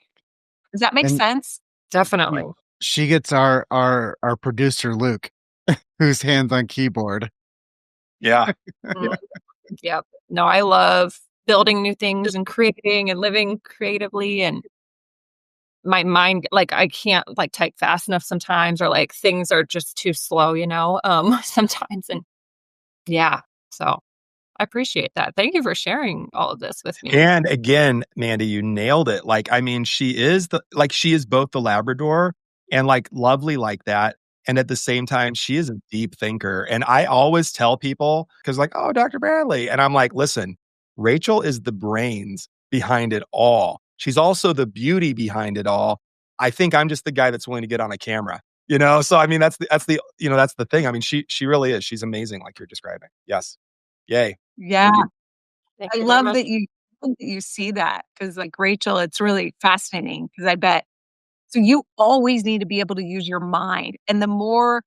Speaker 3: Does that make sense?
Speaker 1: Definitely.
Speaker 4: She gets our producer Luke, whose hands on keyboard.
Speaker 2: Yeah.
Speaker 1: Yep. No, I love building new things and creating and living creatively, and my mind, like I can't like type fast enough sometimes, or like things are just too slow, sometimes. And yeah, so I appreciate that. Thank you for sharing all of this with me.
Speaker 2: And again, Mandy, you nailed it. Like, I mean, she is both the Labrador and like lovely like that. And at the same time, she is a deep thinker. And I always tell people, because like, oh, Dr. Bradley. And I'm like, listen, Rachel is the brains behind it all. She's also the beauty behind it all. I think I'm just the guy that's willing to get on a camera, you know? So, I mean, that's the thing. I mean, she really is. She's amazing, like you're describing. Yes. Yay.
Speaker 3: Yeah.
Speaker 1: Thank
Speaker 3: I
Speaker 1: you very
Speaker 3: love
Speaker 1: much.
Speaker 3: that you see that because, like, Rachel, it's really fascinating because I bet so you always need to be able to use your mind, and the more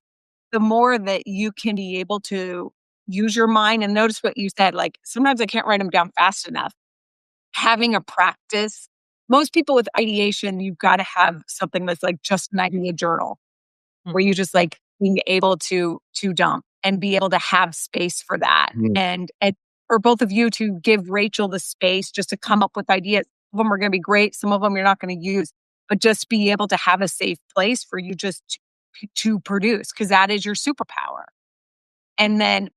Speaker 3: that you can be able to use your mind and notice what you said, like, sometimes I can't write them down fast enough. Having a practice most people with ideation, you've gotta have something that's, like, just an idea journal where you just, like, being able to dump and be able to have space for that,
Speaker 2: Mhm.
Speaker 3: and for both of you to give Rachel the space just to come up with ideas. Some of them are gonna be great, some of them you're not gonna use, but just be able to have a safe place for you just to produce because that is your superpower. And then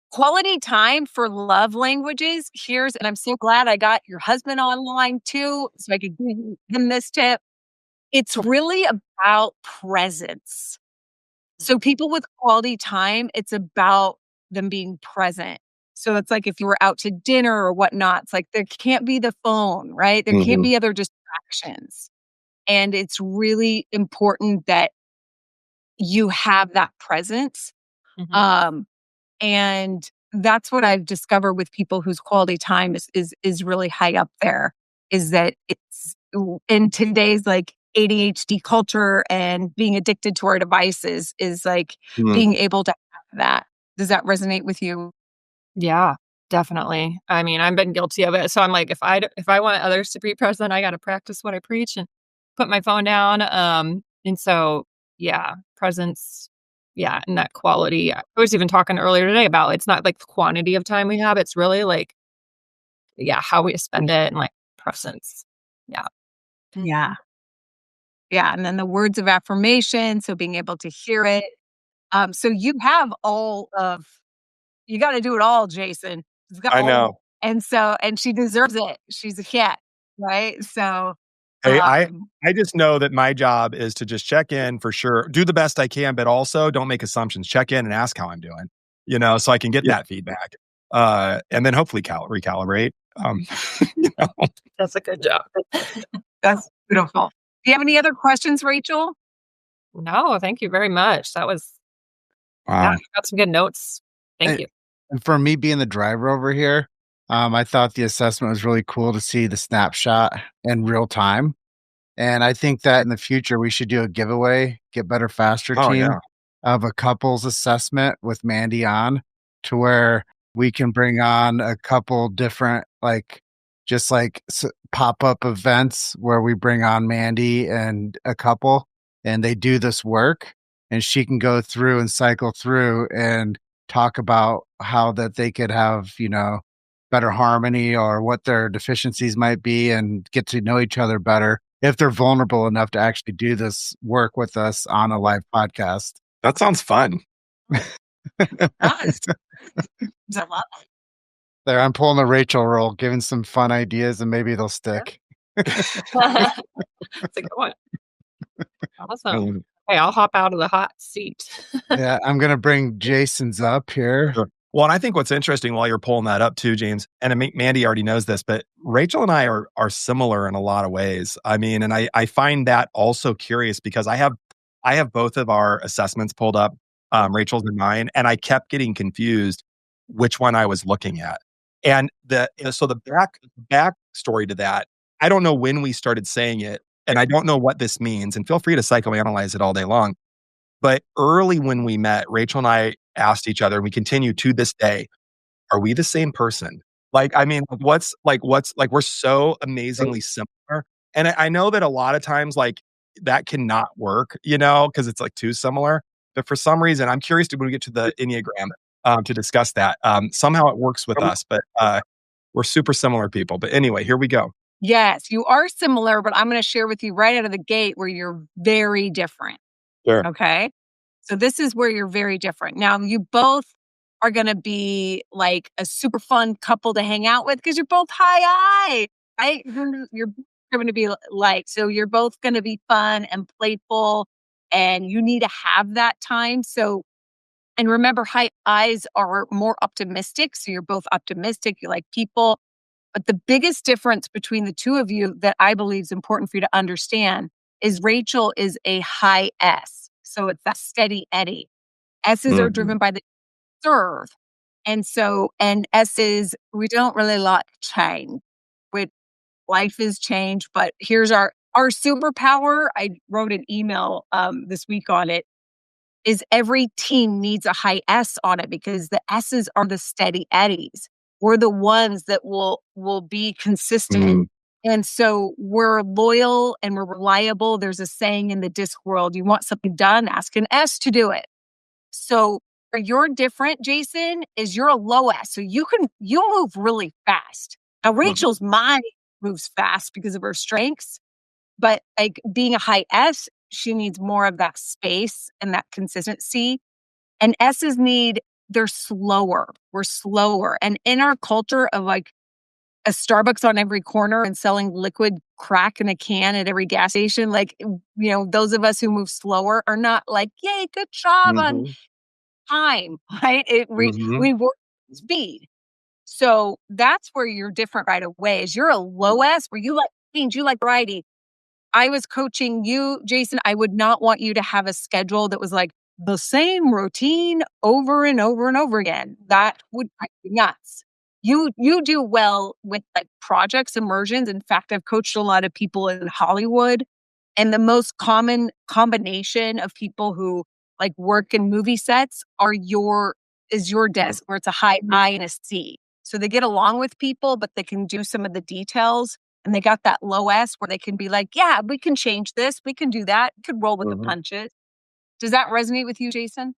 Speaker 3: quality time for love languages, and I'm so glad I got your husband online too, so I could give him this tip. It's really about presence. So people with quality time, it's about them being present. So it's like if you were out to dinner or whatnot, it's like there can't be the phone, right? There can't
Speaker 2: Mhm.
Speaker 3: be other distractions. And it's really important that you have that presence.
Speaker 1: Mhm.
Speaker 3: Um, and that's what I've discovered with people whose quality time is really high up there, is that it's in today's, like, ADHD culture and being addicted to our devices is, like,
Speaker 2: Mhm.
Speaker 3: being able to have that. Does that resonate with you?
Speaker 1: Yeah, definitely. I mean, I've been guilty of it. So I'm like, if I want others to be present, I got to practice what I preach and put my phone down. And so, yeah, presence. Yeah, and that quality. I was even talking earlier today about it's not like the quantity of time we have. It's really like, yeah, how we spend it and like presence. Yeah.
Speaker 3: Yeah.
Speaker 1: Mhm.
Speaker 3: Yeah, and then the words of affirmation, so being able to hear it. So you have all of you gotta do it all, Jason. She's got
Speaker 2: I
Speaker 3: all of
Speaker 2: know.
Speaker 3: it. And she deserves it. She's a cat, right? So,
Speaker 2: Hey,
Speaker 3: um
Speaker 2: I just know that my job is to just check in for sure, do the best I can, but also don't make assumptions. Check in and ask how I'm doing, you know, so I can get
Speaker 4: Yeah.
Speaker 2: that feedback. And then hopefully recalibrate. You know,
Speaker 1: That's a good job.
Speaker 3: That's beautiful. Do you have any other questions, Rachel?
Speaker 1: No, thank you very much. Yeah,
Speaker 2: wow.
Speaker 1: I got some good notes. Thank
Speaker 4: And
Speaker 1: you.
Speaker 4: and for me being the driver over here, I thought the assessment was really cool to see the snapshot in real time. And I think that in the future, we should do a giveaway, Get Better Faster
Speaker 2: Oh
Speaker 4: team
Speaker 2: yeah.
Speaker 4: of a couples assessment with Mandy on to where we can bring on a couple different, like, just like pop up events where we bring on Mandy and a couple and they do this work and she can go through and cycle through and talk about how that they could have, better harmony or what their deficiencies might be and get to know each other better if they're vulnerable enough to actually do this work with us on a live podcast.
Speaker 2: That sounds fun.
Speaker 3: Does. I love it.
Speaker 4: There, I'm pulling a Rachel role, giving some fun ideas, and maybe they'll stick.
Speaker 1: That's a good one. Awesome.
Speaker 2: Mm.
Speaker 1: Hey, I'll hop out of the hot seat.
Speaker 4: Yeah, I'm gonna bring Jason's up here.
Speaker 2: Sure. Well, and I think what's interesting while you're pulling that up too, James, and I mean, Mandy already knows this, but Rachel and I are similar in a lot of ways. I mean, and I find that also curious because I have both of our assessments pulled up, Rachel's and mine, and I kept getting confused which one I was looking at. And so the back story to that, I don't know when we started saying it, and I don't know what this means. And feel free to psychoanalyze it all day long. But early when we met, Rachel and I asked each other, and we continue to this day, are we the same person? Like, I mean, what's like, we're so amazingly similar. And I know that a lot of times, like, that cannot work, you know, because it's like too similar. But for some reason, I'm curious to when we get to the Enneagram to discuss that. Somehow it works with us, but we're super similar people. But anyway, here we go.
Speaker 3: Yes, you are similar, but I'm gonna share with you right out of the gate where you're very different,
Speaker 2: Sure.
Speaker 3: okay? So this is where you're very different. Now, you both are gonna be, like, a super fun couple to hang out with because 'cause you're both high I, right? You're gonna be like so you're both gonna be fun and playful, and you need to have that time. So, and remember, high eyes are more optimistic. So you're both optimistic, you like people. But the biggest difference between the two of you that I believe is important for you to understand is Rachel is a high S. So it's that steady Eddie. S's are
Speaker 2: Mhm.
Speaker 3: driven by the serve. And so, and S's, we don't really like change. With life is change, but here's our superpower. I wrote an email this week on it. Is every team needs a high S on it because the S's are the steady eddies. We're the ones that will be consistent.
Speaker 2: Mhm.
Speaker 3: And so we're loyal and we're reliable. There's a saying in the disc world, you want something done, ask an S to do it. So where you're different, Jason, is you're a low S. So you move really fast. Now
Speaker 2: Mhm.
Speaker 3: Rachel's mind moves fast because of her strengths, but like being a high S, she needs more of that space and that consistency. And S's need, they're slower. We're slower. And in our culture of like a Starbucks on every corner and selling liquid crack in a can at every gas station, like, those of us who move slower are not like, yay, good job on
Speaker 2: Mhm.
Speaker 3: time, right? We
Speaker 2: Mhm.
Speaker 3: work at speed. So that's where you're different right away is you're a low S where you like change, you like variety. I was coaching you, Jason. I would not want you to have a schedule that was like the same routine over and over and over again. That would drive me nuts. You do well with like projects, immersions. In fact, I've coached a lot of people in Hollywood, and the most common combination of people who like work in movie sets is your desk, where it's a high I and a C. So they get along with people, but they can do some of the details and they got that low S where they can be like, yeah, we can change this. We can do that. We could roll with the
Speaker 2: Mhm.
Speaker 3: punches. Does that resonate with you, Jason?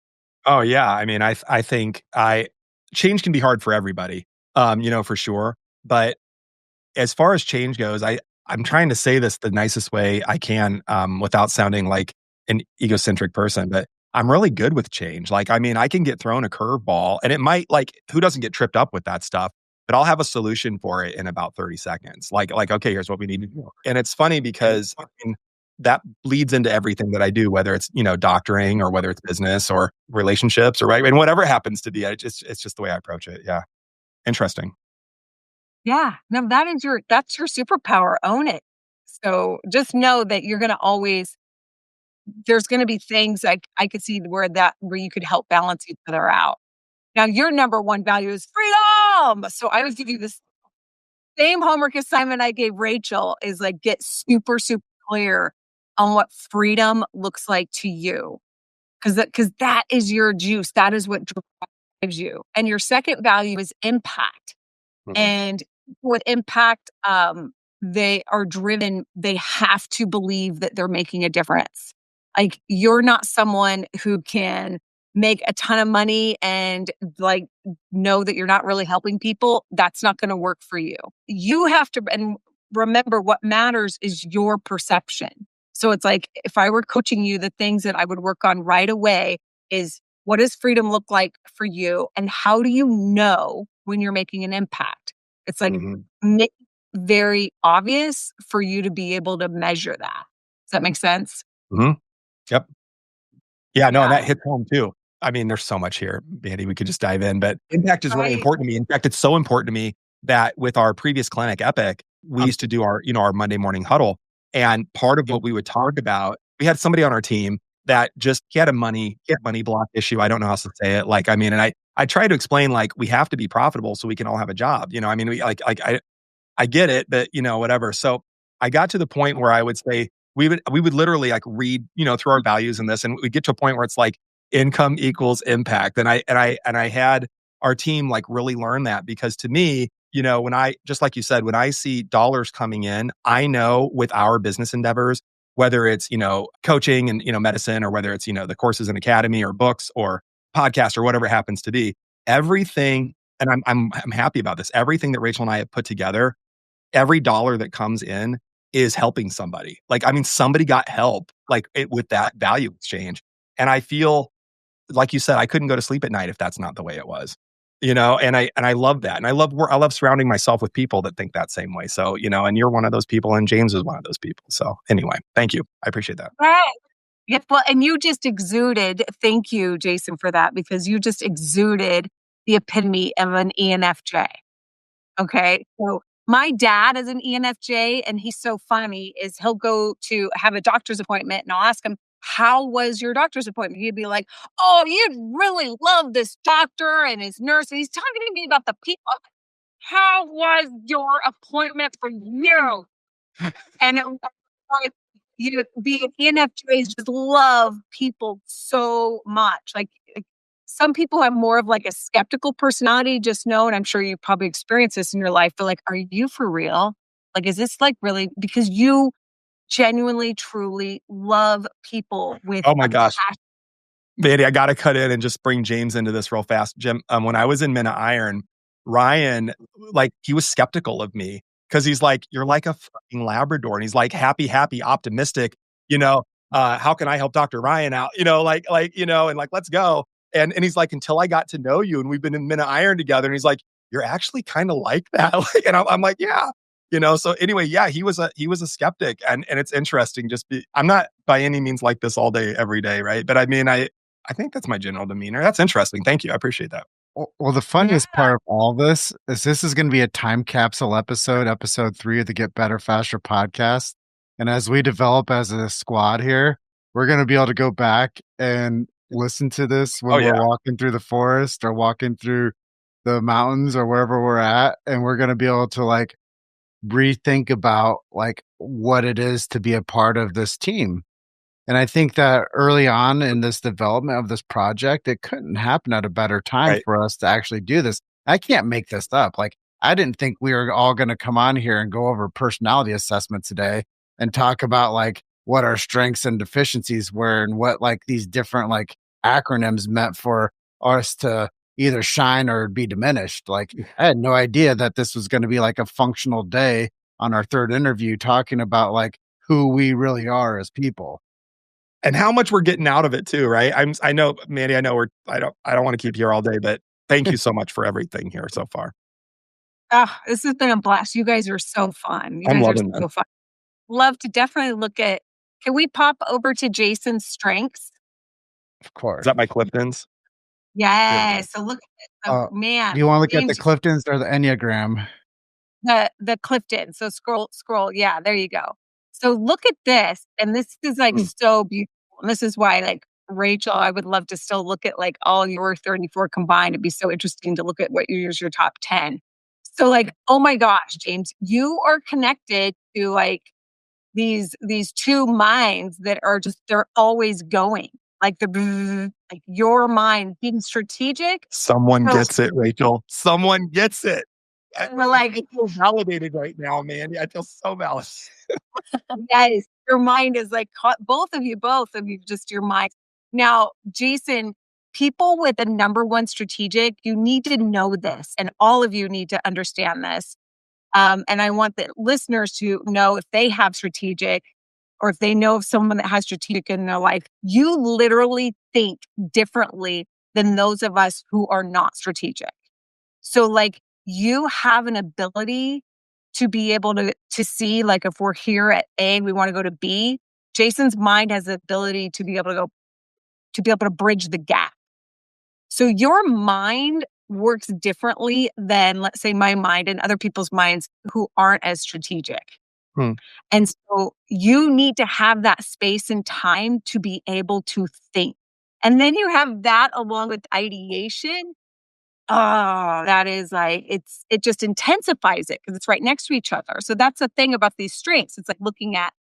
Speaker 2: Oh, yeah. I mean, I think change can be hard for everybody, for sure. But as far as change goes, I'm trying to say this the nicest way I can, without sounding like an egocentric person, but I'm really good with change. Like, I mean, I can get thrown a curveball and it might like who doesn't get tripped up with that stuff, but I'll have a solution for it in about 30 seconds. Like, okay, here's what we need to do. And it's funny because I mean, that bleeds into everything that I do, whether it's, doctoring or whether it's business or relationships or right. And whatever it happens to be, it's just the way I approach it. Yeah. Interesting.
Speaker 3: Yeah. No, that's your superpower. Own it. So just know that you're gonna always there's gonna be things like I could see where you could help balance each other out. Now your number one value is freedom. So I would give you this same homework assignment I gave Rachel is like get super, super clear on what freedom looks like to you. Because that is your juice. That is what drives you. And your second value is impact.
Speaker 2: Mhm.
Speaker 3: And with impact, they are driven, they have to believe that they're making a difference. Like you're not someone who can make a ton of money and like know that you're not really helping people. That's not going to work for you. You have to, and remember what matters is your perception. So it's like if I were coaching you, the things that I would work on right away is what does freedom look like for you? And how do you know when you're making an impact? It's like
Speaker 2: Mhm.
Speaker 3: make it very obvious for you to be able to measure that. Does that make sense?
Speaker 2: Mhm. Yep. Yeah, no, and that
Speaker 3: Yeah.
Speaker 2: hits home too. I mean, there's so much here, Mandy, we could just dive in, but impact is really
Speaker 3: Right.
Speaker 2: important to me. In fact, it's so important to me that with our previous clinic, Epic, we
Speaker 4: Um,
Speaker 2: used to do our Monday morning huddle. And part of what we would talk about, we had somebody on our team that just he had money block issue. I don't know how to say it. Like, I mean, and I try to explain like we have to be profitable so we can all have a job. I mean, I get it, but whatever. So I got to the point where I would say we would literally like read, through our values in this, and we get to a point where it's like income equals impact. And I had our team like really learn that because to me, when I just like you said, when I see dollars coming in, I know with our business endeavors, whether it's, coaching and medicine or whether it's, the courses in academy or books or podcast or whatever it happens to be, everything and I'm happy about this. Everything that Rachel and I have put together every dollar that comes in is helping somebody. Like, I mean, somebody got help like with that value exchange. And I feel, like you said, I couldn't go to sleep at night if that's not the way it was. And I love that. And I love surrounding myself with people that think that same way. So, and you're one of those people and James is one of those people. So anyway, thank you. I appreciate that.
Speaker 3: Right. Yeah, well, and you just exuded, thank you, Jason, for that, because you just exuded the epitome of an ENFJ. Okay. So my dad is an ENFJ, and he's so funny is he'll go to have a doctor's appointment and I'll ask him, how was your doctor's appointment? He'd be like, oh, you really love this doctor and his nurse. And he's talking to me about the people. How was your appointment for you? And it was like, being ENFJs just love people so much. Like some people have more of like a skeptical personality, just know, and I'm sure you probably experienced this in your life, but like, are you for real? Like, is this like really because you genuinely, truly love people with
Speaker 2: Oh my
Speaker 3: a
Speaker 2: gosh.
Speaker 3: passion?
Speaker 2: Mandy, I got to cut in and just bring James into this real fast. Jim, when I was in Minna Iron, Ryan, like, he was skeptical of me because he's like, you're like a fucking Labrador. And he's like, happy, happy, optimistic, you know, how can I help Dr. Ryan out? And like, let's go. And he's like, until I got to know you and we've been in Minna Iron together. And he's like, you're actually kind of like that. And I'm like, yeah. So anyway, yeah, he was a skeptic, and it's interesting. I'm not by any means like this all day, every day, right? But I mean, I think that's my general demeanor. That's interesting. Thank you. I appreciate that.
Speaker 4: Well, the funniest part of all this is going to be a time capsule episode 3 of the Get Better Faster podcast. And as we develop as a squad here, we're going to be able to go back and listen to this when we're walking through the forest or walking through the mountains or wherever we're at. And we're going to be able to like rethink about like what it is to be a part of this team. And I think that early on in this development of this project, it couldn't happen at a better time
Speaker 2: Right.
Speaker 4: for us to actually do this. I can't make this up. Like, I didn't think we were all going to come on here and go over personality assessment today and talk about like what our strengths and deficiencies were and what like these different like acronyms meant for us to either shine or be diminished. Like, I had no idea that this was going to be like a functional day on our third interview talking about like who we really are as people.
Speaker 2: And how much we're getting out of it too, right? I know, Mandy, I don't want to keep you here all day, but thank you so much for everything here so far.
Speaker 3: This has been a blast. You guys are so fun. You
Speaker 2: I'm
Speaker 3: guys are
Speaker 2: loving
Speaker 3: so
Speaker 2: this.
Speaker 3: fun. Love to definitely look at, can we pop over to Jason's strengths?
Speaker 4: Of course.
Speaker 2: Is that my Cliftons?
Speaker 3: Yes. So look at it. So,
Speaker 4: Do
Speaker 3: man,
Speaker 4: you want to look at the
Speaker 3: James,
Speaker 4: Cliftons or the Enneagram?
Speaker 3: the Clifton. So scroll. Yeah, there you go. So look at this. And this is like so beautiful. And this is why, like, Rachel, I would love to still look at like all your 34 combined. It'd be so interesting to look at what your top 10. So like, oh my gosh, James, you are connected to like these two minds that are just, they're always going. Like like your mind being strategic.
Speaker 2: Someone
Speaker 3: So
Speaker 2: gets it, Rachel. Someone gets it.
Speaker 3: we're like,
Speaker 2: I feel validated right now, Mandy. I feel so validated.
Speaker 3: yes, your mind is like both of you, just your mind. Now, Jason, people with a number one strategic, you need to know this, and all of you need to understand this. And I want the listeners to know if they have strategic or if they know of someone that has strategic in their life, you literally think differently than those of us who are not strategic. So like you have an ability to be able to see, like if we're here at A and we want to go to B, Jason's mind has the ability to be able to bridge the gap. So your mind works differently than, let's say, my mind and other people's minds who aren't as strategic.
Speaker 2: Hmm.
Speaker 3: And so you need to have that space and time to be able to think. And then you have that along with ideation. Oh, that is like, it just intensifies it because it's right next to each other. So that's the thing about these strengths. It's like looking at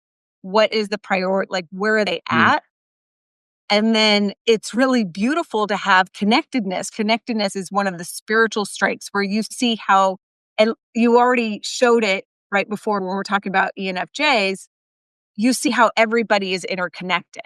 Speaker 3: what is the priority, like where are they at? And then it's really beautiful to have connectedness. Connectedness is one of the spiritual strengths where you see how, and you already showed it right before when we're talking about ENFJs, you see how everybody is interconnected.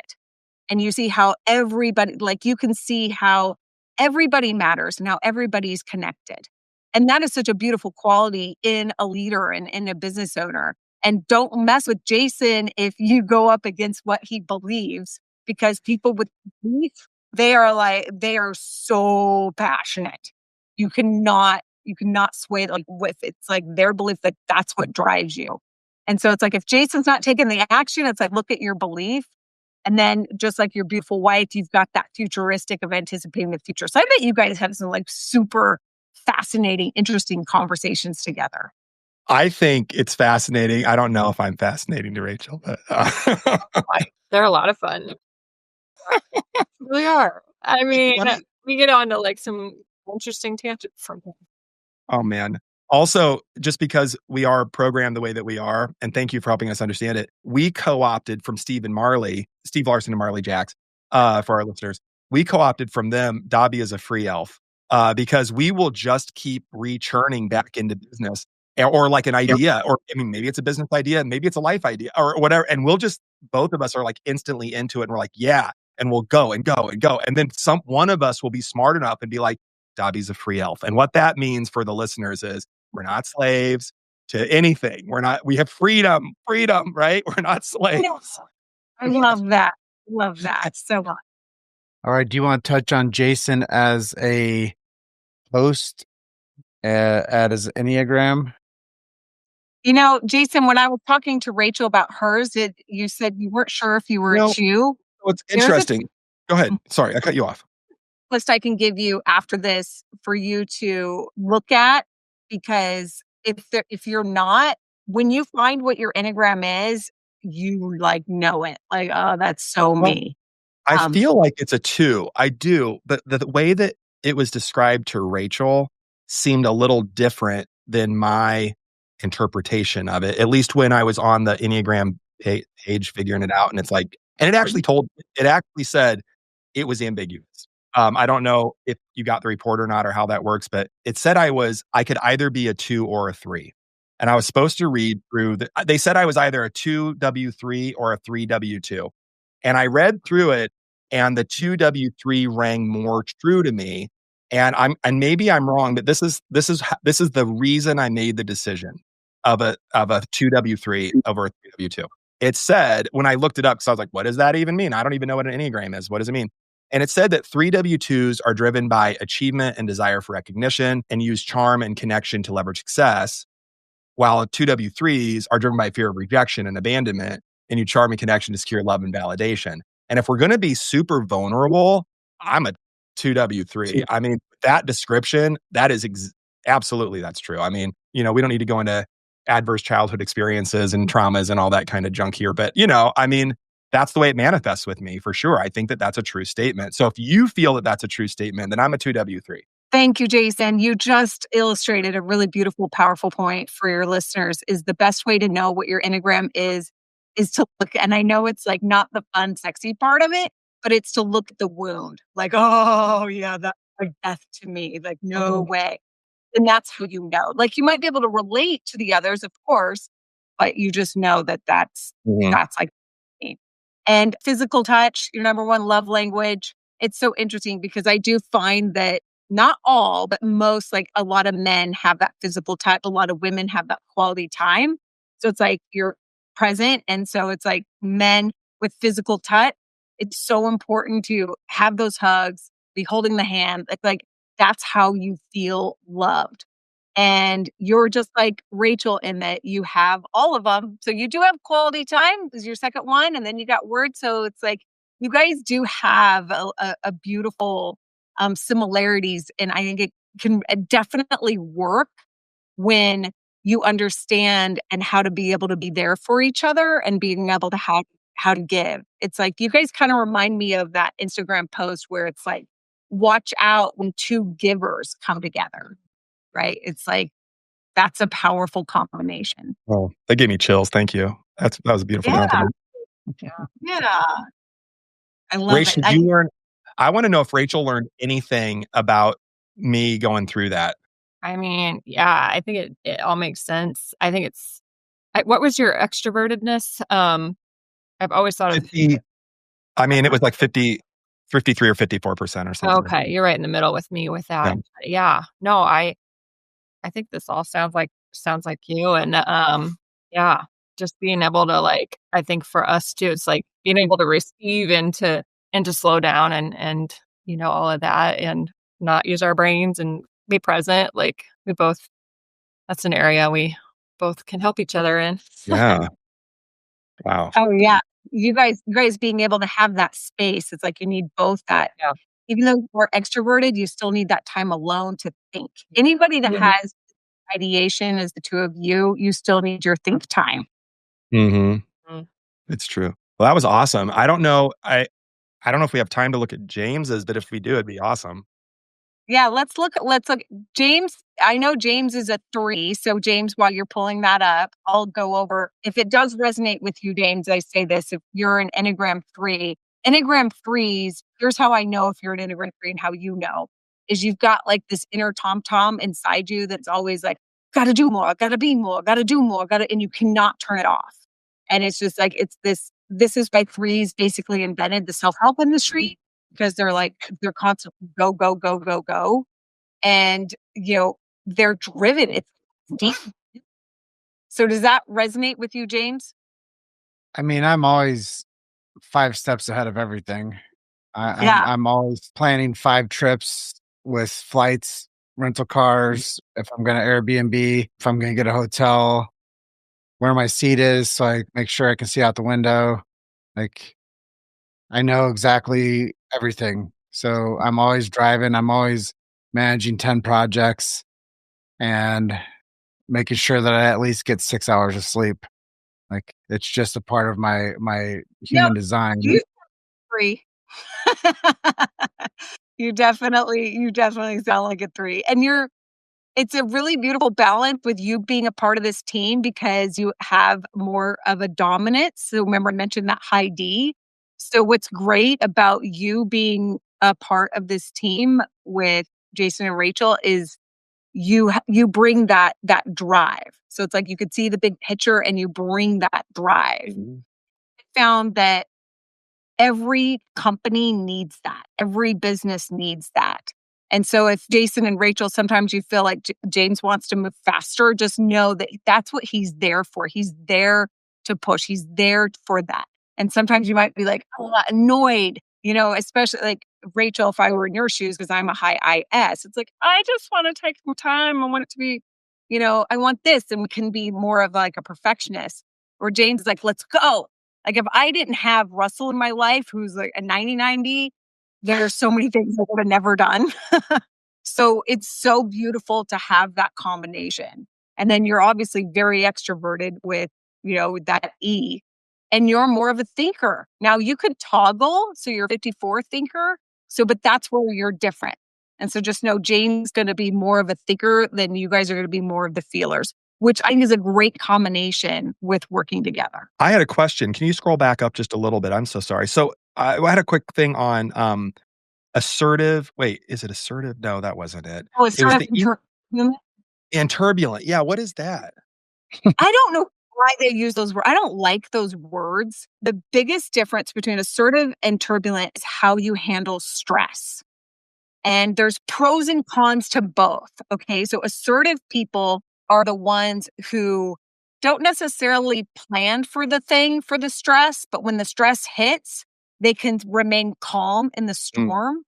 Speaker 3: And you see how everybody, like you can see how everybody matters and how everybody's connected. And that is such a beautiful quality in a leader and in a business owner. And don't mess with Jason if you go up against what he believes, because people with belief, they are so passionate. You cannot sway like with it's like their belief that that's what drives you. And so it's like if Jason's not taking the action, it's like look at your belief. And then just like your beautiful wife, you've got that futuristic of anticipating the future. So I bet you guys have some like super fascinating, interesting conversations together.
Speaker 2: I think it's fascinating. I don't know if I'm fascinating to Rachel, but
Speaker 1: They're a lot of fun. Really are. I mean,
Speaker 2: funny.
Speaker 1: we get on to like some interesting tangents from them.
Speaker 2: Oh, man. Also, just because we are programmed the way that we are, and thank you for helping us understand it, we co-opted from Steve Larson and Marley Jacks, for our listeners. We co-opted from them Dobby as a free elf, because we will just keep rechurning back into business or like an idea, or I mean, maybe it's a business idea, maybe it's a life idea or whatever. And we'll just, both of us are like instantly into it. And we're like, yeah. And we'll go and go and go. And then one of us will be smart enough and be like, Dobby's a free elf. And what that means for the listeners is we're not slaves to anything. We have freedom, right? We're not slaves.
Speaker 3: I love that. Love that so much.
Speaker 4: All right. Do you want to touch on Jason as a host at his Enneagram?
Speaker 3: You know, Jason, when I was talking to Rachel about hers, you said you weren't sure if you were a 2.
Speaker 2: What's
Speaker 3: There's a
Speaker 2: interesting. Go ahead. Sorry, I cut you off.
Speaker 3: list I can give you after this for you to look at, because if you're not, when you find what your Enneagram is, you like know it. Like, oh, that's so
Speaker 2: Well,
Speaker 3: me.
Speaker 2: I
Speaker 3: Um,
Speaker 2: feel like it's a 2. I do, but the way that it was described to Rachel seemed a little different than my interpretation of it, at least when I was on the Enneagram page figuring it out. And it's like, and it actually said it was ambiguous. I don't know if you got the report or not or how that works, but it said I could either be a 2 or a 3. And I was supposed to read through they said I was either a 2W3 or a 3W2. And I read through it, and the 2W3 rang more true to me. And maybe I'm wrong, but this is the reason I made the decision of a 2W3 over a 3W2. It said, when I looked it up, because I was like, what does that even mean? I don't even know what an Enneagram is. What does it mean? And it said that 3W2s are driven by achievement and desire for recognition and use charm and connection to leverage success, while 2W3s are driven by fear of rejection and abandonment and use charm and connection to secure love and validation. And if we're going to be super vulnerable, I'm a 2W3. I mean, that description, that is absolutely, that's true. I mean, we don't need to go into adverse childhood experiences and traumas and all that kind of junk here. But, I mean, that's the way it manifests with me for sure. I think that that's a true statement. So if you feel that that's a true statement, then I'm a 2W3.
Speaker 3: Thank you, Jason. You just illustrated a really beautiful, powerful point for your listeners. Is the best way to know what your Enneagram is to look. And I know it's like not the fun, sexy part of it, but it's to look at the wound. Like, oh yeah, that's like death to me. Like, no way. And that's how you know. Like, you might be able to relate to the others, of course, but you just know that that's like me. And physical touch, your number one love language. It's so interesting because I do find that not all, but most, like a lot of men have that physical touch. A lot of women have that quality time. So it's like you're present. And so it's like men with physical touch. It's so important to have those hugs, be holding the hand. Like that's how you feel loved. And you're just like Rachel in that you have all of them. So you do have quality time is your second one. And then you got words. So it's like you guys do have a beautiful similarities. And I think it can definitely work when you understand and how to be able to be there for each other and being able to how to give. It's like you guys kind of remind me of that Instagram post where it's like, watch out when 2 givers come together, right? It's like, that's a powerful combination.
Speaker 2: Oh, that gave me chills. Thank you. That was a beautiful compliment.
Speaker 3: Yeah. I love
Speaker 2: Rachel,
Speaker 3: it.
Speaker 2: I want to know if Rachel learned anything about me going through that.
Speaker 1: I mean, yeah, I think it all makes sense. I think what was your extrovertedness? I've always thought of
Speaker 2: 50, I mean, it was like 53 or 54% or something.
Speaker 1: Okay, you're right in the middle with me with that. Yeah. No, I think this all sounds like you. And yeah, just being able to like, I think for us too, it's like being able to receive and to slow down and all of that and not use our brains and be present. Like that's an area we both can help each other in.
Speaker 2: Yeah. Wow.
Speaker 3: Oh yeah. You guys being able to have that space, it's like you need both that.
Speaker 1: Yeah.
Speaker 3: Even though you're extroverted, you still need that time alone to think. Anybody that has ideation as the two of you, you still need your think time.
Speaker 2: Hmm.
Speaker 1: Mm.
Speaker 2: It's true. Well, that was awesome. I don't know. I don't know if we have time to look at James's, but if we do, it'd be awesome.
Speaker 3: Yeah, let's look. James, I know James is a 3. So James, while you're pulling that up, I'll go over if it does resonate with you, James, I say this. If you're an Enneagram 3, Enneagram 3s, here's how I know if you're an Enneagram 3 and how you know is you've got like this inner tom-tom inside you that's always like, gotta do more, gotta be more, gotta do more, gotta, and you cannot turn it off. And it's just like it's this is why 3s basically invented the self-help industry because they're constantly go, go, go, go, go. And, they're driven. It's deep. So does that resonate with you, James?
Speaker 4: I mean, I'm always 5 steps ahead of everything. I'm
Speaker 3: Yeah.
Speaker 4: I'm always planning 5 trips with flights, rental cars, if I'm gonna Airbnb, if I'm gonna get a hotel, where my seat is so I make sure I can see out the window. Like, I know exactly everything. So I'm always driving, I'm always managing 10 projects and making sure that I at least get 6 hours of sleep. Like, it's just a part of my
Speaker 3: No,
Speaker 4: human design.
Speaker 3: you agree. You definitely sound like a 3. And it's a really beautiful balance with you being a part of this team because you have more of a dominance. So remember I mentioned that high D. So what's great about you being a part of this team with Jason and Rachel is you bring that drive. So it's like you could see the big picture and you bring that drive.
Speaker 2: Mhm.
Speaker 3: I found that every company needs that. Every business needs that. And so if Jason and Rachel, sometimes you feel like James wants to move faster, just know that that's what he's there for. He's there to push. He's there for that. And sometimes you might be like annoyed, especially like Rachel, if I were in your shoes, because I'm a high IS, it's like, I just want to take some time. I want it to be, I want this. And we can be more of like a perfectionist. Or James is like, let's go. Like if I didn't have Russell in my life, who's like a 90-90, there's so many things I would have never done. So it's so beautiful to have that combination. And then you're obviously very extroverted with, that E. And you're more of a thinker. Now you could toggle, so you're a 54 thinker. So, but that's where you're different. And so just know Jane's going to be more of a thinker than you guys are going to be more of the feelers, which I think is a great combination with working together.
Speaker 2: I had a question. Can you scroll back up just a little bit? I'm so sorry. So I had a quick thing on assertive. Wait, is it assertive? No, that wasn't it.
Speaker 3: Oh, it's
Speaker 2: It was
Speaker 3: sort of
Speaker 2: the and turbulent. Yeah, what is that?
Speaker 3: I don't know why they use those words. I don't like those words. The biggest difference between assertive and turbulent is how you handle stress. And there's pros and cons to both. Okay. So assertive people are the ones who don't necessarily plan for the stress, but when the stress hits, they can remain calm in the
Speaker 2: Mm,
Speaker 3: storm.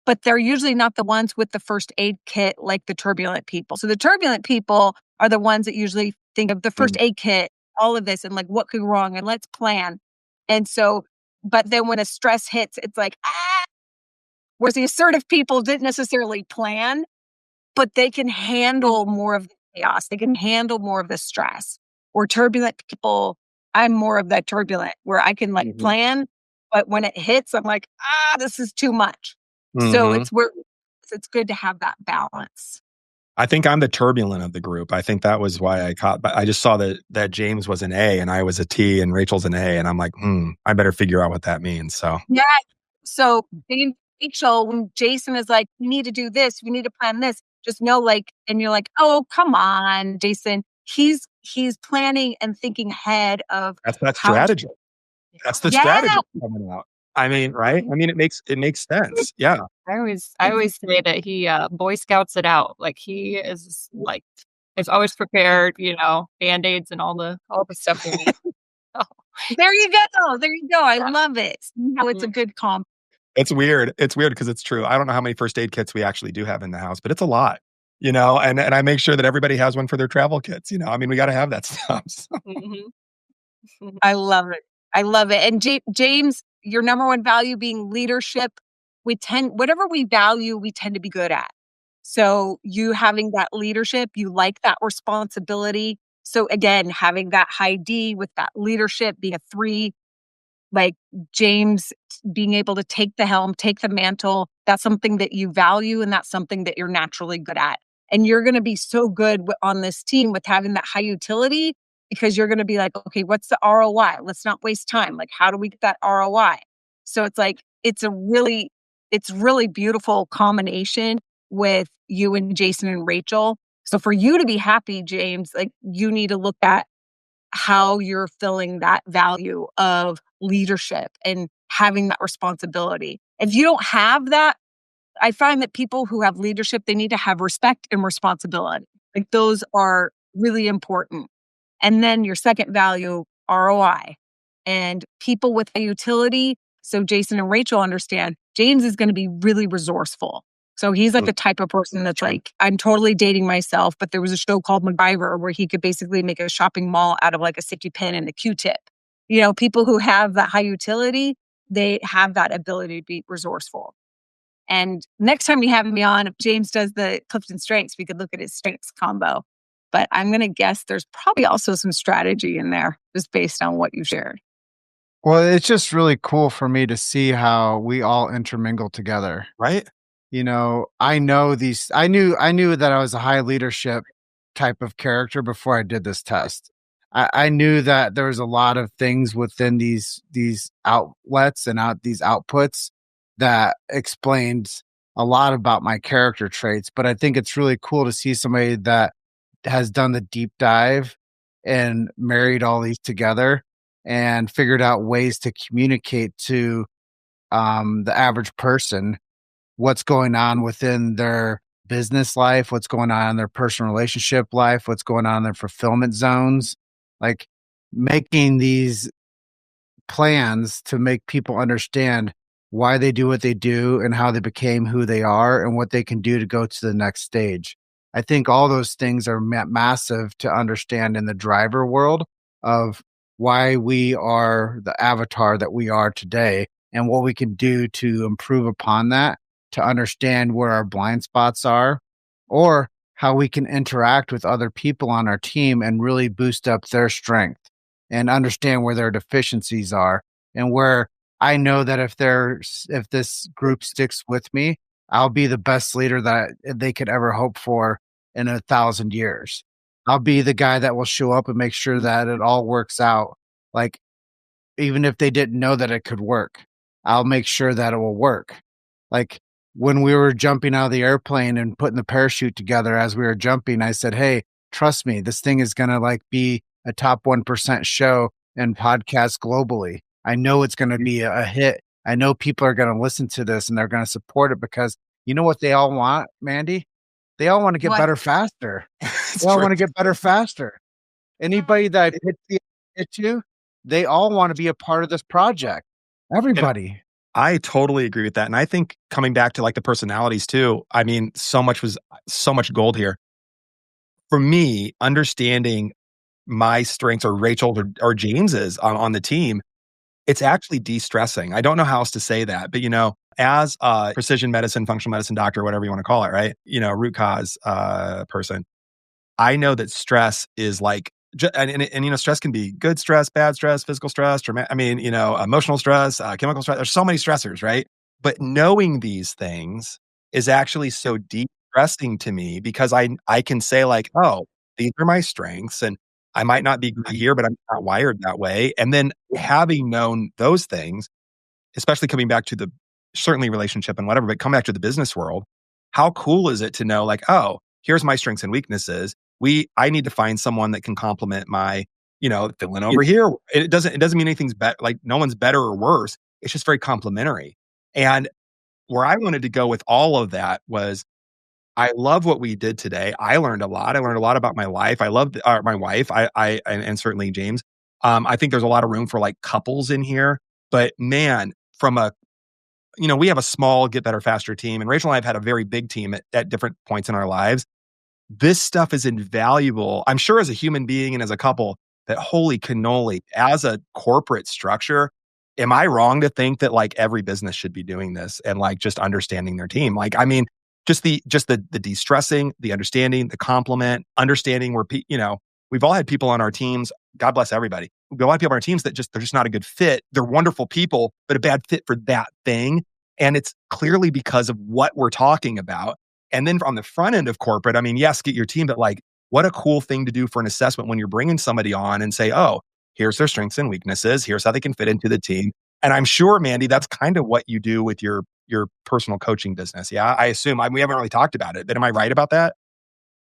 Speaker 3: But they're usually not the ones with the first aid kit like the turbulent people. So the turbulent people are the ones that usually think of the first
Speaker 2: mm,
Speaker 3: aid kit, all of this, and like what could go wrong, and let's plan. And so, but then when a stress hits, it's like, ah, whereas the assertive people didn't necessarily plan, but they can handle more of the chaos. They can handle more of the stress. Or turbulent people, I'm more of that turbulent where I can like
Speaker 2: mhm,
Speaker 3: plan, but when it hits, I'm like, this is too much. So
Speaker 2: mhm.
Speaker 3: it's good to have that balance.
Speaker 2: I think I'm the turbulent of the group. I think that was why I caught, but I just saw that James was an A and I was a T and Rachel's an A. And I'm like, I better figure out what that means. So,
Speaker 3: Yeah. So being Rachel, when Jason is like, we need to do this, we need to plan this, just know like, and you're like, oh, come on, Jason. He's planning and thinking ahead of
Speaker 2: that's that
Speaker 3: how to,
Speaker 2: strategy. That's the
Speaker 3: yeah.
Speaker 2: strategy coming out. I mean, right? I mean, it makes sense. Yeah.
Speaker 1: I always say that he Boy Scouts it out. Like he is always prepared, band-aids and all the stuff we need. Oh.
Speaker 3: There you go. There you go. I love it. See how it's a
Speaker 1: Mhm.
Speaker 3: good comp.
Speaker 2: It's weird. It's weird because it's true. I don't know how many first aid kits we actually do have in the house, but it's a lot, and I make sure that everybody has one for their travel kits. I mean, we got to have that stuff. So.
Speaker 1: Mhm.
Speaker 3: I love it. I love it. And James, your number one value being leadership, whatever we value, we tend to be good at. So you having that leadership, you like that responsibility. So again, having that high D with that leadership being a 3, like James being able to take the helm, take the mantle, that's something that you value and that's something that you're naturally good at. And you're going to be so good on this team with having that high utility because you're going to be like, okay, what's the ROI? Let's not waste time. Like, how do we get that ROI? So it's like, it's really beautiful combination with you and Jason and Rachel. So for you to be happy, James, like you need to look at how you're filling that value of leadership and having that responsibility. If you don't have that, I find that people who have leadership, they need to have respect and responsibility. Like those are really important. And then your second value, ROI. And people with a utility, so Jason and Rachel understand, James is going to be really resourceful. So he's like the type of person that's like, I'm totally dating myself, but there was a show called MacGyver where he could basically make a shopping mall out of like a safety pin and a Q-tip. You know, people who have that high utility, they have that ability to be resourceful. And next time you have me on, if James does the Clifton strengths, we could look at his strengths combo. But I'm going to guess there's probably also some strategy in there just based on what you shared.
Speaker 4: Well, it's just really cool for me to see how we all intermingle together.
Speaker 2: Right?
Speaker 4: You know, I knew that I was a high leadership type of character before I did this test. I knew that there was a lot of things within these outlets and these outputs that explained a lot about my character traits. But I think it's really cool to see somebody that has done the deep dive and married all these together and figured out ways to communicate to the average person what's going on within their business life, what's going on in their personal relationship life, what's going on in their fulfillment zones, like making these plans to make people understand why they do what they do and how they became who they are and what they can do to go to the next stage. I think all those things are massive to understand in the driver world of why we are the avatar that we are today and what we can do to improve upon that, to understand where our blind spots are, or how we can interact with other people on our team and really boost up their strength and understand where their deficiencies are, and where I know that if this group sticks with me, I'll be the best leader that they could ever hope for in 1,000 years. I'll be the guy that will show up and make sure that it all works out. Like, even if they didn't know that it could work, I'll make sure that it will work. Like when we were jumping out of the airplane and putting the parachute together as we were jumping, I said, "Hey, trust me, this thing is going to like be a top 1% show and podcast globally. I know it's going to be a hit. I know people are going to listen to this and they're going to support it because you know what they all want, Mandy? They all want to get
Speaker 3: What?
Speaker 4: better faster.
Speaker 2: It's
Speaker 4: They all
Speaker 2: true.
Speaker 4: want to get better faster. Anybody that hit you, they all want to be a part of this project. Everybody."
Speaker 2: I totally agree with that. And I think coming back to like the personalities too, I mean, so much gold here. For me, understanding my strengths or Rachel's or James's on the team, it's actually de-stressing. I don't know how else to say that, but as a precision medicine, functional medicine doctor, whatever you want to call it, right? Root cause person. I know that stress is like, and stress can be good stress, bad stress, physical stress, emotional stress, chemical stress. There's so many stressors, right? But knowing these things is actually so de-stressing to me because I can say like, oh, these are my strengths, and I might not be good here, but I'm not wired that way. And then having known those things, especially coming back to the certainly relationship and whatever, but come back to the business world, how cool is it to know like, oh, here's my strengths and weaknesses. I need to find someone that can complement my, filling over here. It doesn't mean anything's better. Like no one's better or worse. It's just very complementary. And where I wanted to go with all of that was, I love what we did today. I learned a lot. I learned a lot about my life. I love my wife. And certainly James. I think there's a lot of room for like couples in here, but man, we have a small Get Better Faster team, and Rachel and I have had a very big team at different points in our lives. This stuff is invaluable. I'm sure as a human being and as a couple, that holy cannoli, as a corporate structure, am I wrong to think that like every business should be doing this and like just understanding their team? Like, I mean, just the de-stressing, the understanding, the compliment, understanding where we've all had people on our teams. God bless everybody. We've got a lot of people on our teams that they're just not a good fit. They're wonderful people, but a bad fit for that thing. And it's clearly because of what we're talking about. And then on the front end of corporate, I mean, yes, get your team, but like, what a cool thing to do for an assessment when you're bringing somebody on and say, oh, here's their strengths and weaknesses. Here's how they can fit into the team. And I'm sure, Mandy, that's kind of what you do with your personal coaching business. Yeah, I assume. We haven't really talked about it, but am I right about that?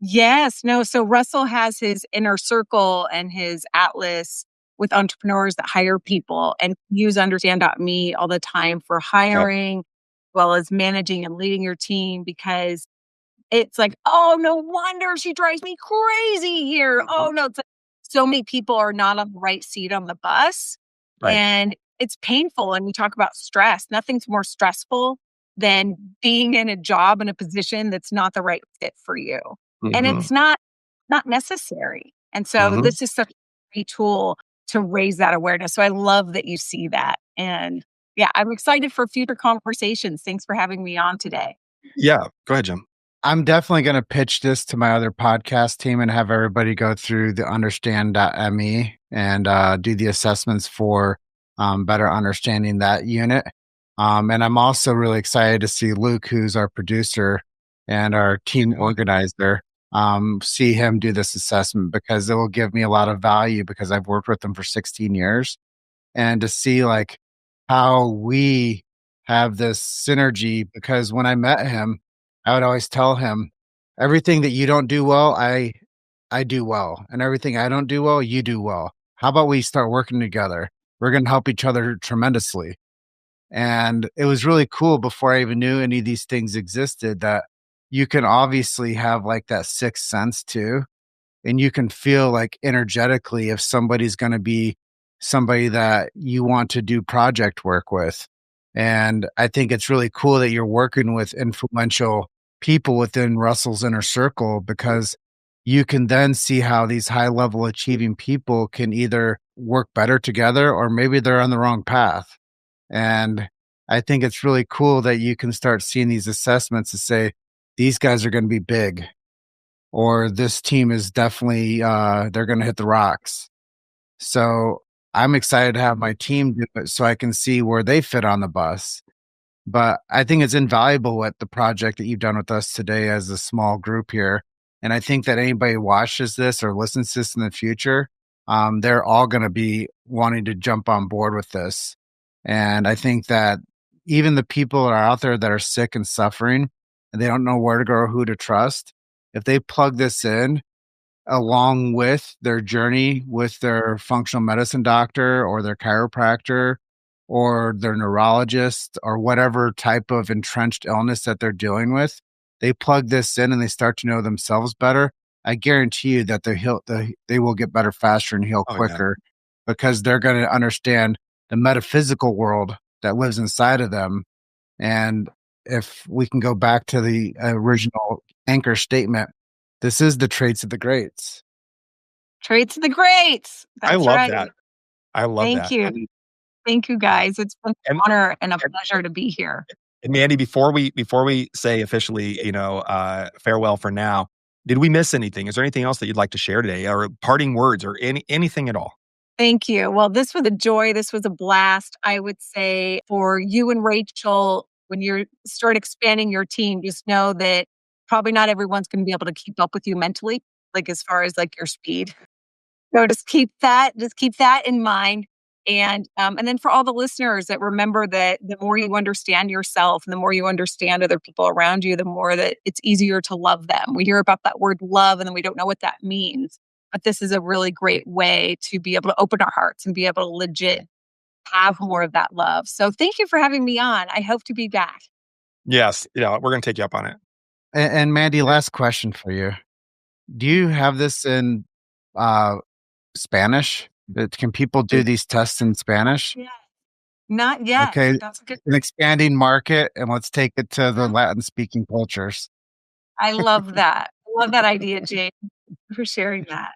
Speaker 3: Yes, no. So Russell has his inner circle and his atlas with entrepreneurs that hire people, and use understand.me all the time for
Speaker 2: Okay.
Speaker 3: hiring, as well as managing and leading your team, because it's like, oh, no wonder she drives me crazy here. Oh no, it's like so many people are not on the right seat on the bus,
Speaker 2: Right.
Speaker 3: and it's painful. And we talk about stress. Nothing's more stressful than being in a job in a position that's not the right fit for you. And
Speaker 2: Mm-hmm.
Speaker 3: it's not necessary. And so
Speaker 2: Mm-hmm.
Speaker 3: this is such a great tool to raise that awareness. So I love that you see that. And yeah, I'm excited for future conversations. Thanks for having me on today.
Speaker 2: Yeah. Go ahead, Jim.
Speaker 4: I'm definitely going to pitch this to my other podcast team and have everybody go through the understand.me and do the assessments for better understanding that unit. And I'm also really excited to see Luke, who's our producer and our team organizer, see him do this assessment, because it will give me a lot of value, because I've worked with him for 16 years, and to see like how we have this synergy. Because when I met him, I would always tell him, everything that you don't do well, I do well, and everything I don't do well, you do well. How about we start working together? We're going to help each other tremendously. And it was really cool, before I even knew any of these things existed, that you can obviously have like that sixth sense too. And you can feel like energetically if somebody's going to be somebody that you want to do project work with. And I think it's really cool that you're working with influential people within Russell's inner circle, because you can then see how these high level achieving people can either work better together, or maybe they're on the wrong path. And I think it's really cool that you can start seeing these assessments to say, these guys are going to be big, or this team is definitely, they're going to hit the rocks. So I'm excited to have my team do it so I can see where they fit on the bus. But I think it's invaluable what the project that you've done with us today as a small group here. And I think that anybody watches this or listens to this in the future, they're all going to be wanting to jump on board with this. And I think that even the people that are out there that are sick and suffering, and they don't know where to go or who to trust, if they plug this in along with their journey with their functional medicine doctor or their chiropractor or their neurologist or whatever type of entrenched illness that they're dealing with, they plug this in and they start to know themselves better. I guarantee you that they will get better faster and heal
Speaker 2: Oh, yeah.
Speaker 4: quicker, because they're going to understand the metaphysical world that lives inside of them. And if we can go back to the original anchor statement, this is the traits of the greats.
Speaker 3: Traits of the greats.
Speaker 2: I
Speaker 3: That's
Speaker 2: love
Speaker 3: right.
Speaker 2: that. I love
Speaker 3: Thank
Speaker 2: that.
Speaker 3: you. Thank you, guys. It's been an
Speaker 2: And,
Speaker 3: honor and a pleasure to be here.
Speaker 2: and Mandy, before we say officially, farewell for now, did we miss anything? Is there anything else that you'd like to share today, or parting words, or anything at all?
Speaker 3: Thank you. Well, this was a joy. This was a blast. I would say for you and Rachel, when you start expanding your team, just know that probably not everyone's going to be able to keep up with you mentally, like as far as like your speed. So just keep that in mind. And then for all the listeners, that remember that the more you understand yourself and the more you understand other people around you, the more that it's easier to love them. We hear about that word love and then we don't know what that means. But this is a really great way to be able to open our hearts and be able to legit have more of that love. So thank you for having me on. I hope to be back.
Speaker 2: Yes, we're going to take you up on it.
Speaker 4: And Mandy, last question for you. Do you have this in Spanish? Can people do these tests in Spanish?
Speaker 3: Yeah. Not yet.
Speaker 4: Okay,
Speaker 3: That's a good.
Speaker 4: an expanding market, and let's take it to the Latin speaking cultures.
Speaker 3: I love that. I love that idea, Jane. For sharing that.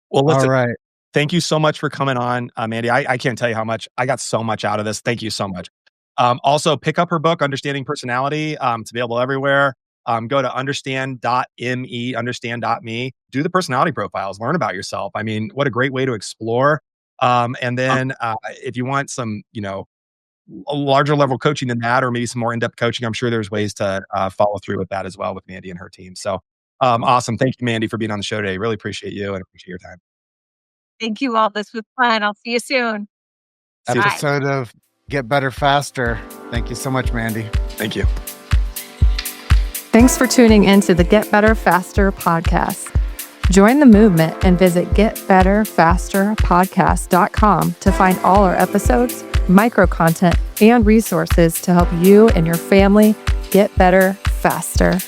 Speaker 2: Well,
Speaker 4: All
Speaker 2: listen,
Speaker 4: right.
Speaker 2: Thank you so much for coming on, Mandy. I can't tell you how much I got so much out of this. Thank you so much. Also, pick up her book, Understanding Personality. It's available everywhere. Go to understand.me, understand.me. Do the personality profiles. Learn about yourself. I mean, what a great way to explore. And then if you want some, a larger level coaching than that, or maybe some more in-depth coaching, I'm sure there's ways to follow through with that as well with Mandy and her team. So awesome. Thank you, Mandy, for being on the show today. Really appreciate you and appreciate your time.
Speaker 3: Thank you all. This was fun. I'll see you soon.
Speaker 2: See you.
Speaker 4: Episode of Get Better Faster. Thank you so much, Mandy.
Speaker 2: Thank you.
Speaker 1: Thanks for tuning into the Get Better Faster podcast. Join the movement and visit getbetterfasterpodcast.com to find all our episodes, micro content, and resources to help you and your family get better faster.